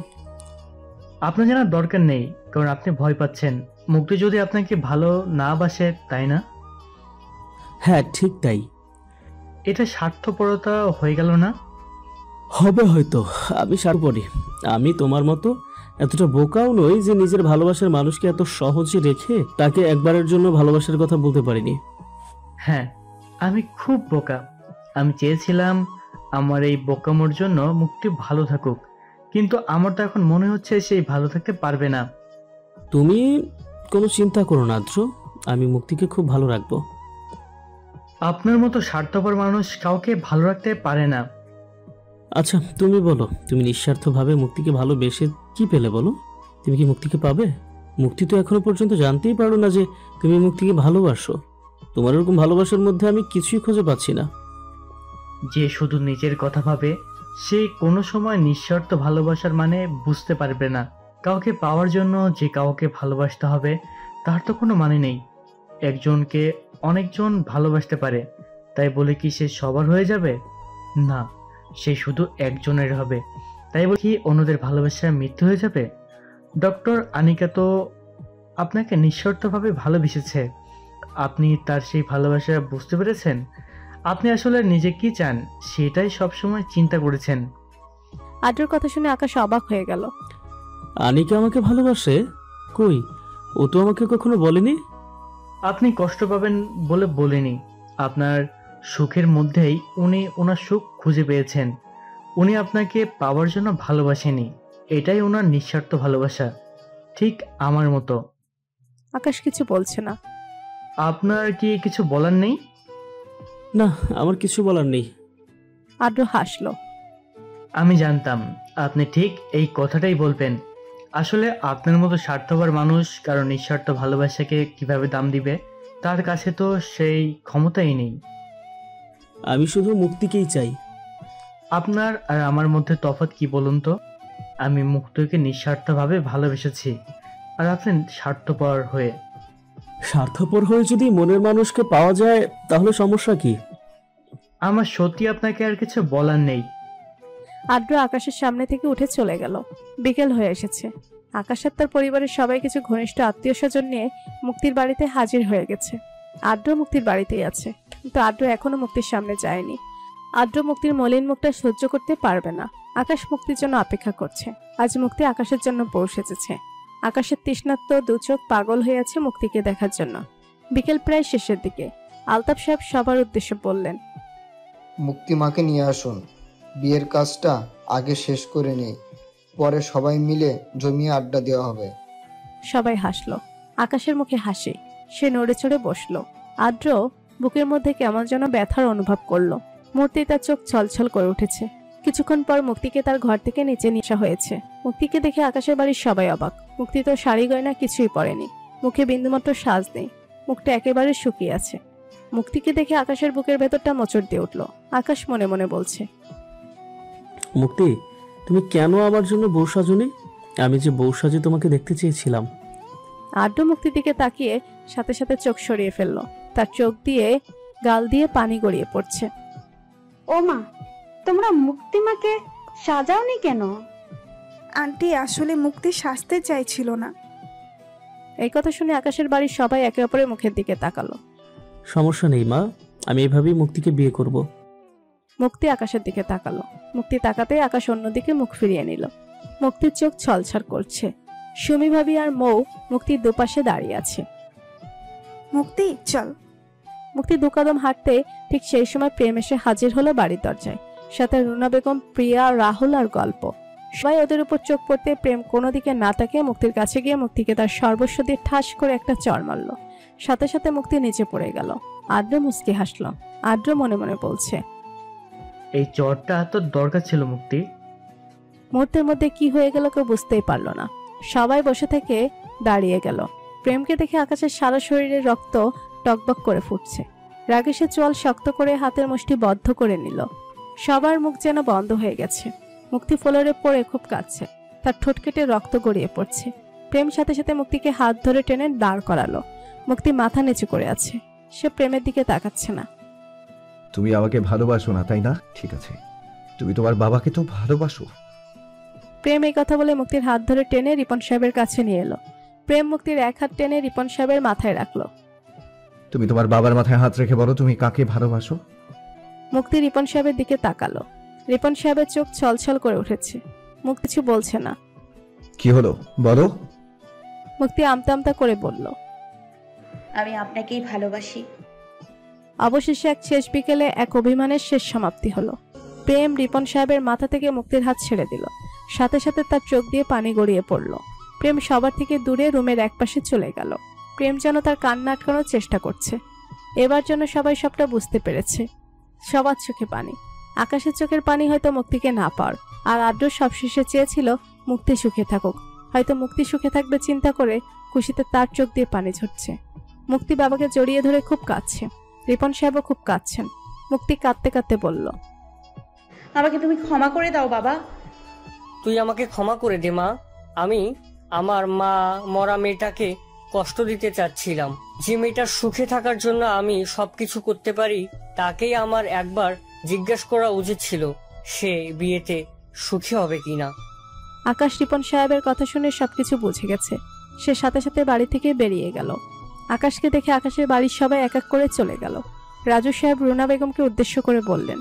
Speaker 8: আপনার জানার দরকার নেই, কারণ আপনি ভয় পাচ্ছেন মুক্তি যদি আপনাকে ভালো না বাসে, তাই না?
Speaker 17: হ্যাঁ, ঠিক তাই।
Speaker 8: এটা স্বার্থপরতা হয়ে গেল না?
Speaker 17: হবে হয়তো। আমি স্বার্থপরই। আমি তোমার মতো এতটা বোকাও নই যে নিজের ভালোবাসার মানুষকে এত সহজে রেখে তাকে একবারের জন্য ভালোবাসার কথা বলতে পারিনি।
Speaker 8: হ্যাঁ, আমি খুব বোকা। আমি চেয়েছিলাম আমার এই বোকামোর জন্য মুক্তি ভালো থাকুক, কিন্তু আমার তো এখন মনে হচ্ছে সেই ভালো থাকতে পারবে না।
Speaker 17: তুমি কোনো চিন্তা করো না আদ্র, আমি মুক্তিকে খুব ভালো রাখবো।
Speaker 8: আপনার মতো স্বার্থপর মানুষ কাউকে ভালো রাখতে পারে না।
Speaker 17: আচ্ছা, তুমি বলো, তুমি নিঃস্বার্থভাবে মুক্তিকে ভালোবেসে কি পেলে বলো? তুমি কি মুক্তিকে পাবে? মুক্তি তো এখনো পর্যন্ত জানতেই পারো না যে তুমি মুক্তিকে ভালোবাসো। তোমার এরকম ভালোবাসার মধ্যে আমি কিছুই খুঁজে পাচ্ছি না।
Speaker 8: যে শুধু নিজের কথা ভাবে সে কোনো সময় নিঃস্বার্থ ভালোবাসার মানে বুঝতে পারবে না। কাউকে পাওয়ার জন্য যে কাউকে ভালোবাসতে হবে তার তো কোনো মানে নেই। একজনকে অনেকজন ভালোবাসতে পারে, তাই বলে কি সে সবার হয়ে যাবে? না, সে শুধু একজনের হবে, তাই বলে কি অন্যদের ভালোবাসা মৃত্যু হয়ে যাবে? ডক্টর আনিকা তো আপনাকে নিঃস্বার্থভাবে ভালোবেসেছে। আপনি তার সেই ভালোবাসা বুঝতে পেরেছেন? আপনি আসলে নিজে কি চান সেটাই সবসময় চিন্তা করেছেন।
Speaker 2: আদ্রর কথা শুনে আকাশ অবাক হয়ে গেল।
Speaker 17: আনিকা আমাকে ভালোবাসে? কই, ও তো আমাকে কখনো বলেনি।
Speaker 8: আপনি কষ্ট পাবেন বলে বলেনি। আপনার সুখের মধ্যেই উনি ওনার সুখ খুঁজে পেয়েছেন। উনি আপনাকে পাওয়ার জন্য ভালোবাসেনি, এটাই ওনার নিঃস্বার্থ ভালোবাসা, ঠিক আমার মতো।
Speaker 2: আকাশ কিছু বলছে না।
Speaker 8: আপনার কি কিছু বলার নেই?
Speaker 17: না, আমার কিছু বলার নেই।
Speaker 2: আদ্র হাসলো।
Speaker 8: আমি জানতাম আপনি ঠিক এই কথাটাই বলবেন। আসলে আপনার মতো স্বার্থপর মানুষ কারণ নিঃস্বার্থ ভালোবাসাকে কিভাবে দাম দিবে, তার কাছে তো সেই ক্ষমতাই নেই।
Speaker 17: আমি শুধু মুক্তিকেই চাই।
Speaker 8: আপনার আর আমার মধ্যে তফাৎ কি বলুন তো? আমি মুক্তিকে নিঃস্বার্থভাবে ভালোবেসেছি, আর আপনি স্বার্থপর হয়ে।
Speaker 17: স্বার্থপর হয়ে যদি মনের মানুষকে পাওয়া যায় তাহলে সমস্যা কি?
Speaker 8: আমার সত্যি আপনাকে আর কিছু বলার নেই।
Speaker 2: আদ্র আকাশের সামনে থেকে উঠে চলে গেল। বিকেল হয়ে এসেছে। আকাশ আর তার পরিবারের সবাই কিছু ঘনিষ্ঠ আত্মীয় স্বজন নিয়ে মুক্তির বাড়িতে হাজির হয়ে গেছে। আদ্র মুক্তির বাড়িতেই আছে, কিন্তু আদ্র এখনো মুক্তির সামনে যায়নি। আদ্র মুক্তির মলিন মুখটা সহ্য করতে পারবে না। আকাশ মুক্তির জন্য অপেক্ষা করছে। আজ মুক্তি আকাশের জন্য বউ সেজেছে। আকাশের তৃষ্ণার্ত দু চোখ পাগল হয়ে আছে মুক্তিকে দেখার জন্য। বিকেল প্রায় শেষের দিকে। আলতাফ সাহেব সবার উদ্দেশ্যে বললেন,
Speaker 16: মুক্তি মাকে নিয়ে আসুন, বিয়ের কাজটা আগে শেষ করে নেই, পরে সবাই মিলে জমিয়ে আড্ডা দেওয়া হবে।
Speaker 2: সবাই হাসলো। আকাশের মুখে হাসি। সে নড়ে চড়ে বসলো। আদ্র বুকের মধ্যে কেমন যেন ব্যথার অনুভব করলো। মুহূর্তে তার চোখ ছলছল করে উঠেছে। কিছুক্ষণ পর মুক্তিকে তার ঘর থেকে নিচে নিয়ে আসা হয়েছে। মুক্তিকে দেখে আকাশের বাড়ির সবাই অবাক। মুক্তি তো শাড়ি গয়না কিছুই পরেনি, মুখে বিন্দুমাত্র সাজ নেই, মুখটা একেবারে শুকিয়ে আছে। মুক্তিকে দেখে আকাশের বুকের ভেতরটা মোচড় দিয়ে উঠল। আকাশ মনে মনে বলছে,
Speaker 17: মুক্তি, তুমি কেন আমার জন্য বউ সাজনি? আমি যে বউ সাজে তোমাকে দেখতে চেয়েছিলাম।
Speaker 2: আদ্র মুক্তির দিকে তাকিয়ে সাথে সাথে চোখ সরিয়ে ফেলল। তার চোখ দিয়ে গাল দিয়ে পানি গড়িয়ে পড়ছে।
Speaker 15: ও মা, তোমরা মুক্তিমাকে সাজাওনি কেন?
Speaker 10: আন্টি আসলে মুক্তি সাজতে চাইছিল না।
Speaker 2: এই কথা শুনে আকাশের বাড়ির সবাই একে অপরের মুখের দিকে তাকালো।
Speaker 17: সমস্যা নেই মা, আমি এভাবেই মুক্তিকে বিয়ে করব।
Speaker 2: মুক্তি আকাশের দিকে তাকালো। মুক্তি তাকাতেই আকাশ অন্যদিকে মুখ ফিরিয়ে নিল। মুক্তির চোখ ছলছল করছে। সুমি ভাবি আর মৌ মুক্তির দুপাশে দাঁড়িয়ে আছে।
Speaker 10: মুক্তি চল।
Speaker 2: মুক্তি দু কদম হাঁটতে ঠিক সেই সময় প্রেম এসে হাজির হলো বাড়ির দরজায়। সাথে রুনা বেগম, প্রিয়া, রাহুল আর গল্প। সবাই ওদের উপর চোখ পড়তে প্রেম কোনো দিকে না তাকিয়ে মুক্তির কাছে গিয়ে মুক্তিকে তার সর্বস্ব দিয়ে ঠাস করে একটা চড় মারল। সাথে সাথে মুক্তি নিচে পড়ে গেল। আদ্র মুচকি হাসল। আদ্র মনে মনে বলছে,
Speaker 8: এই চড়টা তো দরকার ছিল মুক্তি।
Speaker 2: মুহূর্তের মধ্যে কি হয়ে গেল কেউ বুঝতেই পারল না। সবাই বসে থেকে দাঁড়িয়ে গেল। প্রেমকে দেখে আকাশের সারা শরীরের রক্ত টকবক করে ফুটছে। রাগে সে চোয়াল শক্ত করে হাতের মুষ্টি বদ্ধ করে নিল। সবার মুখ যেন বন্ধ হয়ে গেছে। মুক্তি ফ্লোরে পড়ে খুব কাঁদছে, তার ঠোঁট কেটে রক্ত গড়িয়ে পড়ছে। প্রেম সাথে সাথে মুক্তিকে হাত ধরে টেনে দাঁড় করালো। মুক্তি মাথা নিচু করে আছে, সে প্রেমের দিকে তাকাচ্ছে না।
Speaker 1: তুমি আমাকে ভালোবাসো না তাই না? ঠিক আছে, তুমি তোমার বাবাকে তো ভালোবাসো।
Speaker 2: প্রেম এই কথা বলে মুক্তির হাত ধরে টেনে রিপন সাহেবের কাছে নিয়ে এলো। প্রেম মুক্তির এক হাত টেনে রিপন সাহেবের মাথায় রাখলো।
Speaker 1: তুমি তোমার বাবার মাথায় হাত রেখে বলো তুমি কাকে ভালোবাসো।
Speaker 2: মুক্তি রিপন সাহেবের দিকে তাকালো। রিপন সাহেবের চোখ ছলছল করে উঠেছে। মুক্তি কিছু বলছে না।
Speaker 1: কি হলো বলো।
Speaker 2: মুক্তি আমতা আমতা করে বলল,
Speaker 5: আমি আপনাকেই ভালোবাসি।
Speaker 2: অবশেষে এক শেষ বিকেলে এক অভিমানের শেষ সমাপ্তি হলো। প্রেম রিপন সাহেবের মাথা থেকে মুক্তির হাত ছেড়ে দিল। সাথে সাথে তার চোখ দিয়ে পানি গড়িয়ে পড়ল। প্রেম সবার থেকে দূরে রুমের একপাশে চলে গেল। প্রেম যেন তার কান্না আটকানোর চেষ্টা করছে। এবার যেন সবাই সবটা বুঝতে পেরেছে। সবার চোখে পানি। আকাশের চোখের পানি হয়তো মুক্তিকে না পার, আর আদ্র সবশেষে চেয়েছিল মুক্তি সুখে থাকুক। হয়তো মুক্তি সুখে থাকবে চিন্তা করে খুশিতে তার চোখ দিয়ে পানি ঝরছে। মুক্তি বাবাকে জড়িয়ে ধরে খুব কাঁদছে। রিপন সাহেবও খুব কাঁদছেন। মুক্তি কাঁদতে কাঁদতে বলল,
Speaker 5: আমাকে তুমি ক্ষমা করে দাও বাবা।
Speaker 7: তুই আমাকে ক্ষমা করে দে মা। আমি আমার মা মরা মেয়েটাকে কষ্ট দিতে চাচ্ছিলাম। যে মেয়েটার সুখে থাকার জন্য আমি সবকিছু করতে পারি, তাকেই আমার একবার জিজ্ঞেস করা উচিত ছিল সে বিয়েতে সুখী হবে কিনা।
Speaker 2: আকাশ রিপন সাহেবের কথা শুনে সবকিছু বুঝে গেছে। সে সাথে সাথে বাড়ি থেকে বেরিয়ে গেল। আকাশকে দেখে আকাশের বাড়ির সবাই এক এক করে চলে গেল। রাজু সাহেব রুনা বেগমকে উদ্দেশ্য করে বললেন,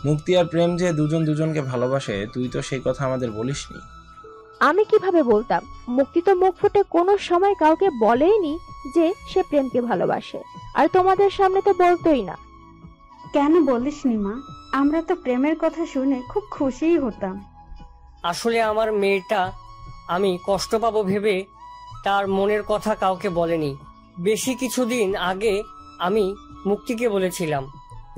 Speaker 13: মুক্তি আর প্রেম যে দুজন দুজনকে ভালোবাসে, তুই তো সেই কথা আমাদের বলিসনি।
Speaker 6: আমি কিভাবে বলতাম? মুক্তি তো মুখ ফুটে কোনো সময় কাউকে বলেইনি যে সে প্রেমকে ভালোবাসে, আর তোমাদের সামনে তো বলতোই না।
Speaker 15: কেন বলিসনি মা? আমরা তো প্রেমের কথা শুনে খুব খুশিই হতাম।
Speaker 7: আসলে আমার মেয়েটা আমি কষ্ট পাবো ভেবে তার মনের কথা কাউকে বলেনি। বেশি কিছুদিন আগে আমি মুক্তিকে বলেছিলাম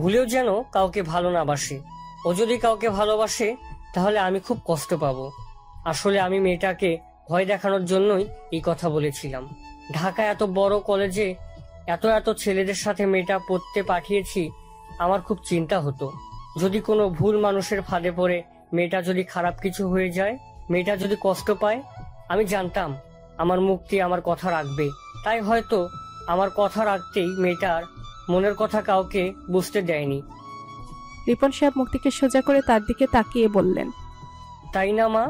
Speaker 7: ভুলেও যেন কাউকে ভালো না বাসে। ও যদি কাউকে ভালোবাসে তাহলে আমি খুব কষ্ট পাবো। আসলে আমি মেয়েটাকে ভয় দেখানোর জন্যই এই কথা বলেছিলাম। ঢাকা এত বড় কলেজে এত এত ছেলেদের সাথে মেয়েটা পড়তে পাঠিয়েছি, আমার খুব চিন্তা হতো যদি কোনো ভুল মানুষের ফাঁদে পড়ে মেয়েটা যদি খারাপ কিছু হয়ে যায়, মেয়েটা যদি কষ্ট পায়। আমি জানতাম আমার মুক্তি আমার কথা রাখবে, তাই হয়তো আমার কথা রাখতেই মেয়েটার মনের কথা কাউকে বুঝতে দেয়নি।
Speaker 2: রিপন সাহেব মুক্তিকে সোজা করে তার দিকে তাকিয়ে বললেন,
Speaker 7: তাই না মা?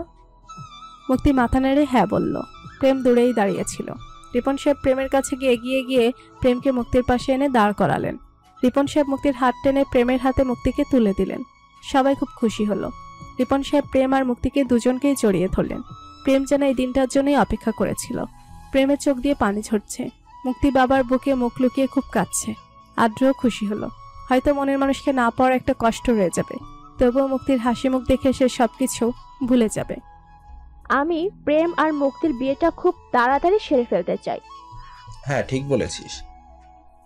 Speaker 2: মুক্তি মাথা নেড়ে হ্যাঁ বলল। প্রেম দূরেই দাঁড়িয়েছিল। রিপন সাহেব প্রেমের কাছে এগিয়ে গিয়ে প্রেমকে মুক্তির পাশে এনে দাঁড় করালেন। রিপন সাহেব মুক্তির হাত টেনে প্রেমের হাতে মুক্তিকে তুলে দিলেন। সবাই খুব খুশি হলো। রিপন সাহেব প্রেম আর মুক্তিকে দুজনকেই জড়িয়ে ধরলেন। প্রেম যেন এই দিনটার জন্যই অপেক্ষা করেছিল। প্রেমের চোখ দিয়ে পানি ঝরছে। মুক্তি বাবার বুকে মুখ লুকিয়ে খুব কাঁদছে। আদ্রও খুশি হলো। হয়তো মনের মানুষকে না পাওয়ার একটা কষ্ট রয়ে যাবে, তবুও মুক্তির হাসি মুখ দেখে সে সবকিছু ভুলে যাবে।
Speaker 6: আমি প্রেম আর মুক্তির বিয়েটা খুব তাড়াতাড়ি সেরে ফেলতে চাই।
Speaker 13: হ্যাঁ ঠিক বলেছিস।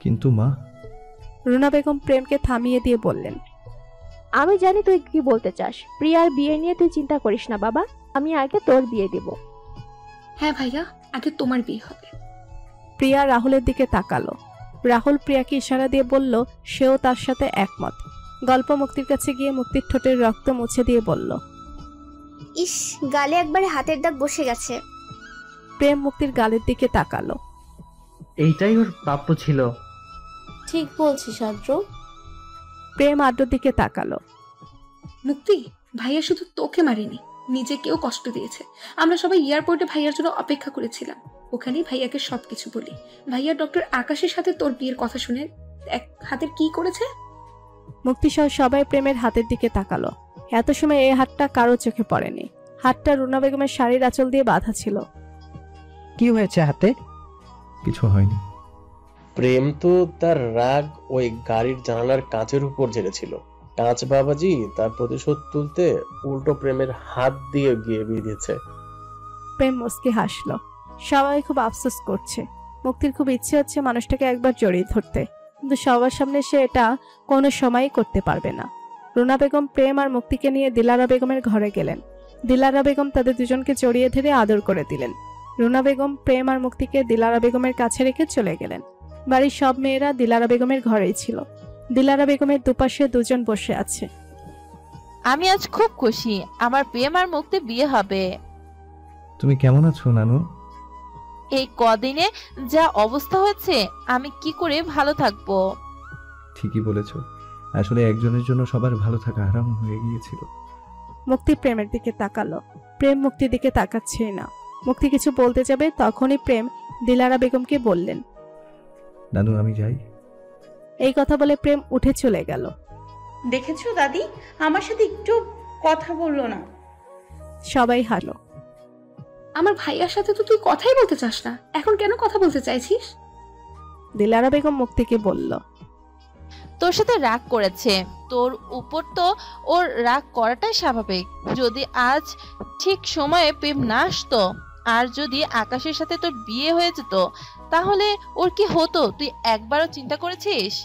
Speaker 1: কিন্তু মা,
Speaker 2: রুনা বেগম প্রেমকে থামিয়ে দিয়ে বললেন,
Speaker 6: আমি জানি তুই কি বলতে চাস। প্রিয়ার বিয়ে নিয়ে তুই চিন্তা করিস না বাবা, আমি আগে তোর বিয়ে দিব।
Speaker 4: হ্যাঁ ভাইয়া, আগে তোমার বিয়ে হবে।
Speaker 2: প্রিয়া রাহুলের দিকে তাকালো। রাহুল প্রিয়াকে ইশারা দিয়ে বলল সেও তার সাথে একমত। গল্প মুক্তির কাছে গিয়ে মুক্তির ঠোঁটের রক্ত মুছে দিয়ে বলল,
Speaker 19: ইস, গালে একবারে হাতের দাগ বসে গেছে।
Speaker 2: প্রেম মুক্তির গালের দিকে তাকালো।
Speaker 8: এইটাই ওর প্রাপ্য ছিল।
Speaker 9: ঠিক বলছিস আদ্র।
Speaker 2: প্রেম আদ্রর দিকে তাকালো।
Speaker 4: মুক্তি, ভাইয়া শুধু তোকে মারেনি, নিজেকেও কষ্ট দিয়েছে। আমরা সবাই এয়ারপোর্টে ভাইয়ার জন্য অপেক্ষা করেছিলাম। ওখানেই ভাইয়াকে সবকিছু বলি। ভাইয়া ডক্টর আকাশের সাথে তোর বিয়ের কথা শুনে এক হাতের কি করেছে।
Speaker 2: মুক্তি সহ সবাই প্রেমের হাতের দিকে তাকালো। এত সময় এই হাতটা কারো চোখে পড়েনি। হাতটা রুনা বেগমের শাড়ির আঁচল দিয়ে বাঁধা ছিল।
Speaker 11: কি হয়েছে হাতে?
Speaker 1: কিছু হয়নি।
Speaker 3: প্রেম তো তার রাগ ওই গাড়ির জানালার কাঁচের উপর ঝেড়েছিল। কাঁচ বাবাজি তার প্রতিশোধ তুলতে উল্টো প্রেমের হাত দিয়ে গিয়ে বিঁধেছে।
Speaker 2: প্রেম মুস্কি হাসলো। সবাই খুব আফসোস করছে। মুক্তির খুব ইচ্ছে হচ্ছে মানুষটাকে একবার জড়িয়ে ধরতে, কিন্তু সবার সামনে সে এটা কোনো সময়ই করতে পারবে না। রুনা বেগম প্রেম আর মুক্তিকে নিয়ে দিলারা বেগমের ঘরে গেলেন। দিলারা বেগম তাদের দুজনকে জড়িয়ে ধরে আদর করে দিলেন। রুনা বেগম প্রেম আর মুক্তিকে দিলারা বেগমের কাছে রেখে চলে গেলেন। বাড়ির সব মেয়েরা দিলারা বেগমের ঘরেই ছিল। দিলারা বেগমের দুপাশে দুজন বসে আছে।
Speaker 18: আমি আজ খুব খুশি, আমার প্রেম আর মুক্তি বিয়ে হবে।
Speaker 1: তুমি কেমন আছো নানু?
Speaker 18: এই কদিনে যা অবস্থা হয়েছে, আমি কি করে ভালো থাকবো?
Speaker 1: ঠিকই বলেছ, আসলে একজনের জন্য সবার ভালো থাকা হারাম হয়ে গিয়েছিল।
Speaker 2: মুক্তি প্রেমের দিকে তাকালো। প্রেম মুক্তির দিকে তাকাচ্ছেই না। মুক্তি কিছু বলতে যাবে, তখনই প্রেম দিলারা বেগমকে বললেন,
Speaker 1: নানু আমি যাই।
Speaker 2: এই কথা বলে প্রেম উঠে চলে গেল।
Speaker 5: দেখেছো দাদি, আমার সাথে একটু কথা বললো না।
Speaker 2: সবাই হাসলো।
Speaker 4: আমার ভাইয়ার সাথে তো তুই কথাই বলতে চাস না, এখন কেন কথা বলতে চাইছিস?
Speaker 2: দিলারা বেগম মুক্তিকে বলল,
Speaker 18: তোর সাথে রাগ করেছে, তোর উপর তো ওর রাগ করাটাই স্বাভাবিক। যদি আজ ঠিক সময়ে প্রেম না আসতো, আর যদি আকাশের সাথে তোর বিয়ে হয়ে যেত, তাহলে ওর কি হতো তুই একবারও চিন্তা করেছিস?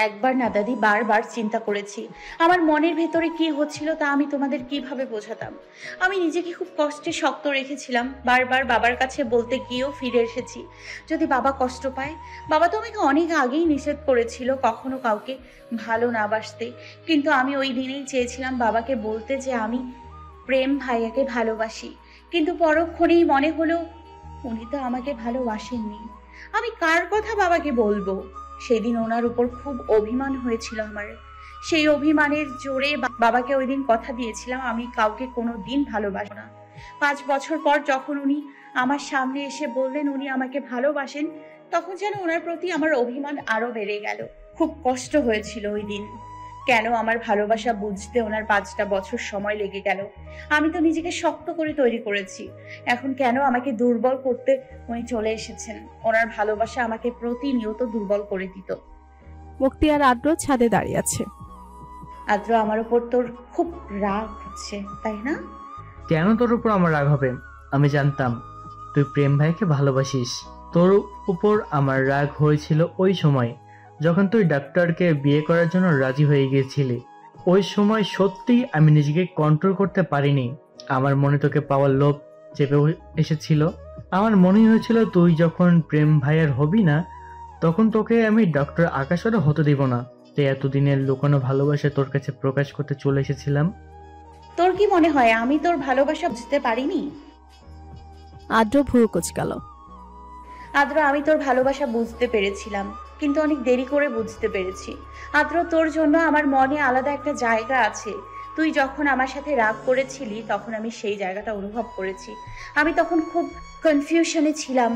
Speaker 5: একবার না দাদি, বারবার চিন্তা করেছি। আমার মনের ভেতরে কি হচ্ছিল তা আমি তোমাদের কিভাবে বোঝাতাম। আমি নিজেকে খুব কষ্টে শক্ত রেখেছিলাম। বারবার বাবার কাছে বলতে গিয়েও ফিরে এসেছি, যদি বাবা কষ্ট পায়। বাবা তো আমাকে অনেক আগেই নিষেধ করেছিল কখনো কাউকে ভালো না বাসতে, কিন্তু আমি ওই দিনেই চেয়েছিলাম বাবাকে বলতে যে আমি প্রেম ভাইয়াকে ভালোবাসি। কিন্তু পরক্ষণেই মনে হলো উনি তো আমাকে ভালোবাসেননি, আমি কার কথা বাবাকে বলবো। সেদিন ওনার উপর খুব অভিমান হয়েছিল আমার। সেই অভিমানের জোরে বাবাকে ওই দিন কথা দিয়েছিলাম আমি কাউকে কোনো দিন ভালোবাসবো না। 5 বছর পর যখন উনি আমার সামনে এসে বললেন উনি আমাকে ভালোবাসেন, তখন যেন ওনার প্রতি আমার অভিমান আরো বেড়ে গেল। খুব কষ্ট হয়েছিল ওই দিন। কেন আমার ভালোবাসা বুঝতে ওনার 5টা বছর সময় লেগে গেল? আমি তো নিজেকে শক্ত করে তৈরি করেছি, এখন কেন আমাকে দুর্বল করতে উনি চলে এসেছেন? ওনার ভালোবাসা আমাকে প্রতিনিয়ত দুর্বল করে দিত।
Speaker 2: মুক্তি আর আদ্র ছাদে দাঁড়িয়ে আছে।
Speaker 5: আদ্র, আমার উপর তোর খুব রাগ হচ্ছে, তাই না?
Speaker 8: কেন তোর উপর আমার রাগ হবে? আমি জানতাম তুই প্রেম ভাইকে ভালোবাসিস। তোর উপর আমার রাগ হয়েছিল ওই সময় যখন তুই ডাক্তারকে বিয়ে করার জন্য রাজি হয়ে গিয়েছিলি। ওই সময় সত্যি আমি নিজেকে কন্ট্রোল করতে পারিনি। আমার মনে তোকে পাওয়ার লোভ চেপে এসেছিল। আমার মনে হয়েছিল তুই যখন প্রেম ভাইয়ের হবি না, তখন তোকে আমি ডক্টর আকাশেরও হতে দিব না। তাই এতদিনের লুকানো ভালোবাসা তোর কাছে প্রকাশ করতে চলে এসেছিলাম।
Speaker 5: তোর কি মনে হয় আমি তোর ভালোবাসা বুঝতে পারিনি?
Speaker 2: আদ্র ভুরু কুঁচকাল।
Speaker 5: আদ্র, আমি তোর ভালোবাসা বুঝতে পেরেছিলাম, কিন্তু অনেক দেরি করে বুঝতে পেরেছি। আদ্র, তোর জন্য আমার মনে আলাদা একটা জায়গা আছে। তুই যখন আমার সাথে রাগ করেছিলি তখন আমি সেই জায়গাটা অনুভব করেছি। আমি তখন খুব কনফিউশনে ছিলাম,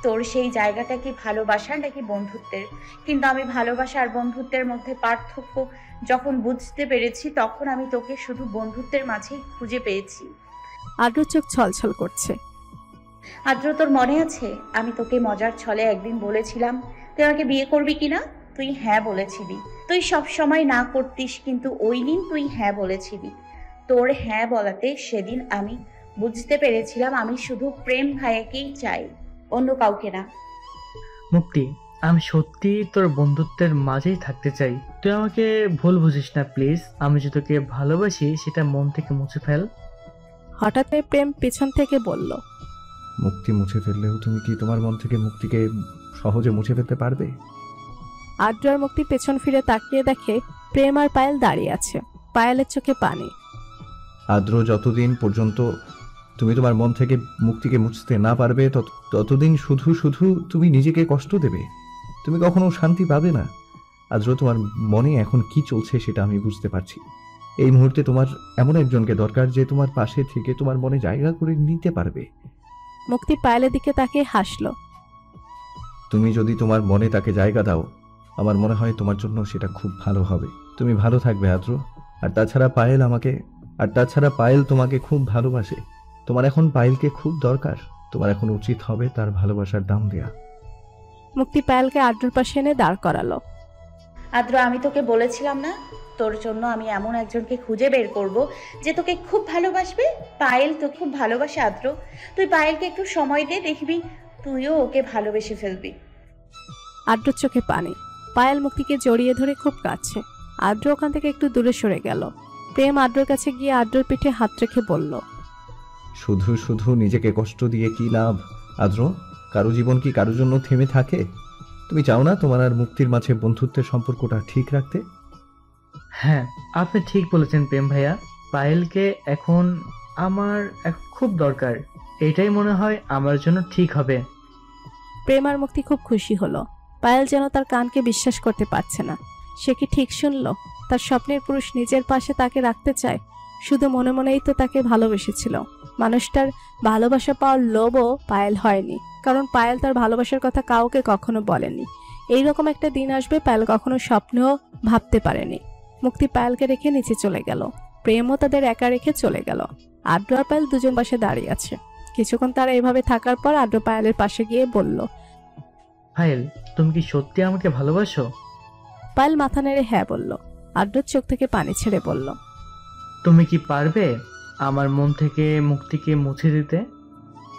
Speaker 5: তোর সেই জায়গাটা কি ভালোবাসার নাকি বন্ধুত্বের। কিন্তু আমি ভালোবাসা আর বন্ধুত্বের মধ্যে পার্থক্য যখন বুঝতে পেরেছি, তখন আমি তোকে শুধু বন্ধুত্বের মাঝেই খুঁজে পেয়েছি।
Speaker 2: আদ্র চোখ ছলছল করছে।
Speaker 5: আদ্র, তোর মনে আছে আমি তোকে মজার ছলে একদিন বলেছিলাম তুই আমাকে বিয়ে করবি কিনা? তুই হ্যাঁ বলেছিলি। তুই সব সময় না করতিস, কিন্তু ওই দিন তুই হ্যাঁ বলেছিলি। তোর হ্যাঁ বলাতে সেদিন আমি বুঝতে পেরেছিলাম আমি শুধু প্রেম ভাইয়াকেই চাই, অন্য কাউকে না।
Speaker 8: মুক্তি, আমি সত্যি তোর বন্ধুত্বের মাঝেই থাকতে চাই। তুই আমাকে ভুল বুঝিস না প্লিজ। আমি যে তোকে ভালোবাসি সেটা মন থেকে মুছে ফেল।
Speaker 2: হঠাৎ প্রেম পেছন থেকে বলল,
Speaker 1: মুক্তি মুছে ফেললেও তুমি কি তোমার মন থেকে মুক্তিকে সহজে মুছে ফেলতে পারবে?
Speaker 2: আদ্র আর মুক্তি পেছন ফিরে তাকিয়ে দেখে প্রেম আর পায়েল দাঁড়িয়ে আছে। পায়েলের চোখে পানি।
Speaker 1: আদ্র, যতদিন পর্যন্ত তুমি তোমার মন থেকে মুক্তিকে মুছতে না পারবে ততদিন শুধু শুধু তুমি নিজেকে কষ্ট দেবে, তুমি কখনো শান্তি পাবে না। আদ্র, তোমার মনে এখন কি চলছে সেটা আমি বুঝতে পারছি। এই মুহূর্তে তোমার এমন একজনকে দরকার যে তোমার পাশে থেকে তোমার মনে জায়গা করে নিতে পারবে।
Speaker 2: মুক্তি পায়েলের দিকে তাকিয়ে হাসলো।
Speaker 1: তুমি যদি তোমার মনে তাকে জায়গা দাও, আমার মনে হয় তোমার জন্য সেটা খুব ভালো হবে। তুমি ভালো থাকবে আদ্র। আর তাছাড়া পায়েল তোমাকে খুব ভালোবাসে। তোমার এখন পায়েলকে খুব দরকার। তোমার এখন উচিত হবে তার ভালোবাসার দাম দেয়া।
Speaker 2: মুক্তি পায়েলকে আদ্রর পাশে এনে দাঁড় করালো।
Speaker 5: আদ্র, আমি তোকে বলেছিলাম না তোর জন্য আমি এমন একজনকে খুঁজে বের করব যে তোকে খুব ভালোবাসবে। পায়েল তো খুব ভালোবাসে আদ্র। তুই পায়েলকে একটু সময় দে, দেখবি তুইও ওকে ভালোবেসে ফেলবি।
Speaker 2: আদ্রর চোখে পানি। পায়েল মুক্তিকে জড়িয়ে ধরে খুব কাছে। আদ্র ওখান থেকে একটু দূরে সরে গেল। প্রেম আদ্রর কাছে গিয়ে আদ্রর পিঠে হাত রেখে বলল,
Speaker 1: শুধু শুধু নিজেকে কষ্ট দিয়ে কি লাভ আদ্র? কারো জীবন কি কারোর জন্য থেমে থাকে? তুমি চাও না তোমার আর মুক্তির মাঝে বন্ধুত্বের সম্পর্কটা ঠিক রাখতে?
Speaker 8: হ্যাঁ, আপনি ঠিক বলেছেন প্রেম ভাইয়া। পায়েলকে এখন আমার খুব দরকার। এটাই মনে হয় আমার জন্য ঠিক হবে।
Speaker 2: প্রেম আর মুক্তি খুব খুশি হলো। পায়েল যেন তার কানকে বিশ্বাস করতে পারছে না। সে কি ঠিক শুনল? তার স্বপ্নের পুরুষ নিজের পাশে তাকে রাখতে চায়। শুধু মনে মনেই তো তাকে ভালোবেসেছিল। মানুষটার ভালোবাসা পাওয়ার লোভও পায়েল হয়নি, কারণ পায়েল তার ভালোবাসার কথা কাউকে কখনো বলেনি। এইরকম একটা দিন আসবে পায়েল কখনো স্বপ্নেও ভাবতে পারেনি। মুক্তি পায়েলকে রেখে নিচে চলে গেল। প্রেমও তাদের একা রেখে চলে গেল। আদ্র আর পায়েল দুজন পাশে দাঁড়িয়ে আছে। কিছুক্ষণ তারা এভাবে থাকার পর আদ্র পায়েলের পাশে গিয়ে বলল,
Speaker 8: পায়েল, তুমি কি সত্যি আমাকে ভালোবাসো?
Speaker 2: পায়েল মাথা নেড়ে হ্যাঁ বলল। আদ্রর চোখ থেকে পানি ছেড়ে বলল,
Speaker 8: তুমি কি পারবে আমার মন থেকে মুক্তিকে মুছে দিতে?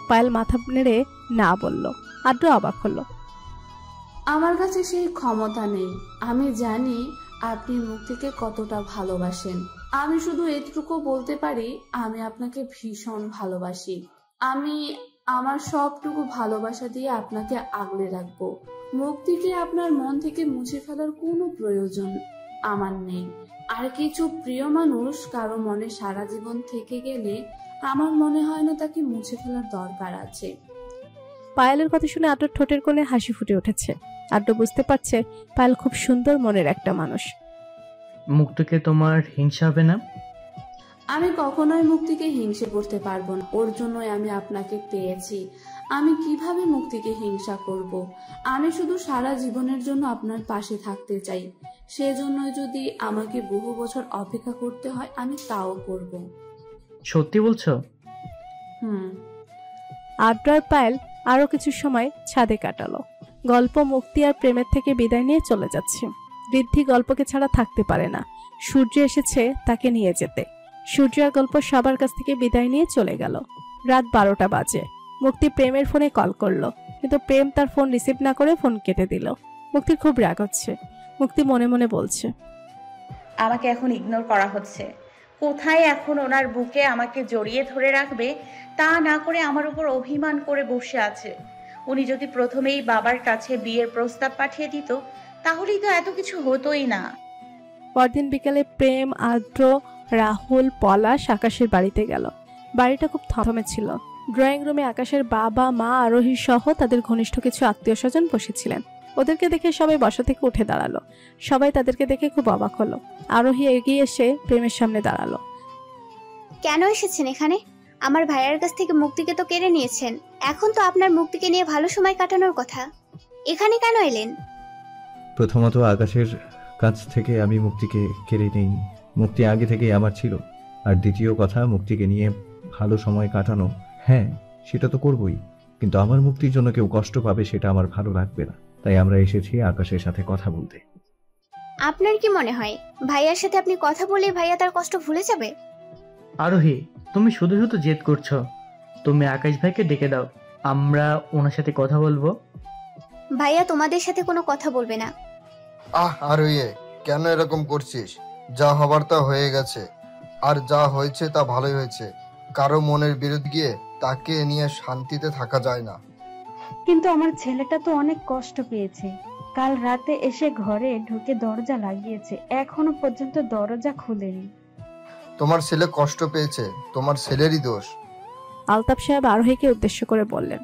Speaker 2: পায়েল মাথা নেড়ে না বলল। আদ্র অবাক হলো।
Speaker 12: আমার কাছে সেই ক্ষমতা নেই। আমি জানি আপনি মুক্তিকে কতটা ভালোবাসেন। আমি শুধু এটুকু বলতে পারি, আমি আপনাকে ভীষণ ভালোবাসি। আমি আমার সবটুকু ভালোবাসা দিয়ে আপনাকে আগলে রাখবো। মুক্তিকে আপনার মন থেকে মুছে ফেলার কোনো প্রয়োজন আমার নেই। আর কিছু প্রিয় মানুষ কারো মনে সারা জীবন থেকে গেলে আমার মনে হয় না তাকে মুছে ফেলার দরকার আছে।
Speaker 2: পায়েলের কথা শুনে আদ্রর ঠোঁটের কোণে হাসি ফুটে উঠেছে। আদ্র বুঝতে পারছে পায়েল খুব সুন্দর মনের একটা মানুষ।
Speaker 8: মুক্তিকে তোমার হিংসা হবে না?
Speaker 12: আমি কখনোই মুক্তিকে হিংসে করতে পারবো না। ওর জন্যই আমি আপনাকে পেয়েছি। আমি কিভাবে মুক্তিকে হিংসা করব? আমি শুধু সারা জীবনের জন্য আপনার পাশে থাকতে চাই। সেজন্যই যদি আমাকে বহু বছর অপেক্ষা করতে হয়, আমি তাও করব।
Speaker 8: সত্যি বলছো?
Speaker 2: আদ্র আর পায়েল আরো কিছু সময় ছাদে কাটালো। গল্প মুক্তি আর প্রেমের থেকে বিদায় নিয়ে চলে যাচ্ছে। ঋদ্ধি গল্পকে ছাড়া থাকতে পারে না। সূর্য এসেছে তাকে নিয়ে যেতে। সূর্য আর গল্প সবার কাছ থেকে বিদায় নিয়ে চলে গেল। রাত 12টা বাজে। মুক্তি প্রেমের ফোনে কল করলো, কিন্তু প্রেম তার ফোন রিসিভ না করে ফোন কেটে দিল। মুক্তির খুব রাগ হচ্ছে। মুক্তি মনে মনে বলছে,
Speaker 5: আমাকে এখন ইগনোর করা হচ্ছে। কোথায় এখন ওনার বুকে আমাকে জড়িয়ে ধরে রাখবে, তা না করে আমার উপর অভিমান করে বসে আছে। উনি যদি প্রথমেই বাবার কাছে বিয়ের প্রস্তাব পাঠিয়ে দিত, তাহলেই তো এত কিছু হতোই না।
Speaker 2: পরদিন বিকালে প্রেম, আদ্র, রাহুল, পলাশ আকাশের বাড়িতে গেল। বাড়িটা খুব থমথমে ছিল। ড্রয়িং রুমে আকাশের বাবা, মা, আরোহী সহ তাদের ঘনিষ্ঠ কিছু আত্মীয় স্বজন বসেছিলেন। ওদেরকে দেখে সবাই বসা থেকে উঠে দাঁড়ালো। সবাই তাদেরকে দেখে খুব অবাক হলো। আরোহী এগিয়ে এসে প্রেমের সামনে দাঁড়ালো।
Speaker 19: কেন এসেছেন এখানে? আমার ভাইয়ের কাছ থেকে মুক্তিকে তো কেড়ে নিয়েছেন। এখন তো আপনার মুক্তিকে নিয়ে ভালো সময় কাটানোর কথা। এখানে কেন এলেন?
Speaker 1: প্রথমত আকাশের কাছ থেকে আমি মুক্তিকে কেড়ে নেইনি। মুক্তি আগে থেকেই আমার ছিল। আর দ্বিতীয় কথা, মুক্তিকে নিয়ে ভালো সময় কাটানো, হ্যাঁ সেটা তো করবই, কিন্তু আমার মুক্তির জন্য কেউ কষ্ট পাবে সেটা আমার ভালো লাগবে না। তাই আমরা এসেছি আকাশের সাথে কথা বলতে।
Speaker 19: আপনার কি মনে হয় ভাইয়ার সাথে আপনি কথা বলে ভাইয়া তার কষ্ট ভুলে যাবে?
Speaker 8: আরোহী, তুমি শুধু শুধু জেদ করছো। তুমি আকাশ ভাইকে ডেকে দাও, আমরা ওনার সাথে কথা বলবো।
Speaker 19: ভাইয়া তোমাদের সাথে কোনো কথা বলবে না।
Speaker 16: আরোহী, কেন এরকম করছিস? যা হবার তা হয়ে গেছে, আর যা হয়েছে তা ভালোই হয়েছে। কারো মনের বিরুদ্ধে গিয়ে তাকে নিয়ে শান্তিতে থাকা যায় না।
Speaker 15: কিন্তু আমার ছেলেটা তো অনেক কষ্ট পেয়েছে। কাল রাতে এসে ঘরে ঢুকে দরজা লাগিয়েছে, এখনো পর্যন্ত দরজা খুলেনি।
Speaker 16: তোমার ছেলে কষ্ট পেয়েছে, তোমার ছেলেরই দোষ।
Speaker 2: আলতাফ সাহেব আরোহীকে উদ্দেশ্য করে বললেন,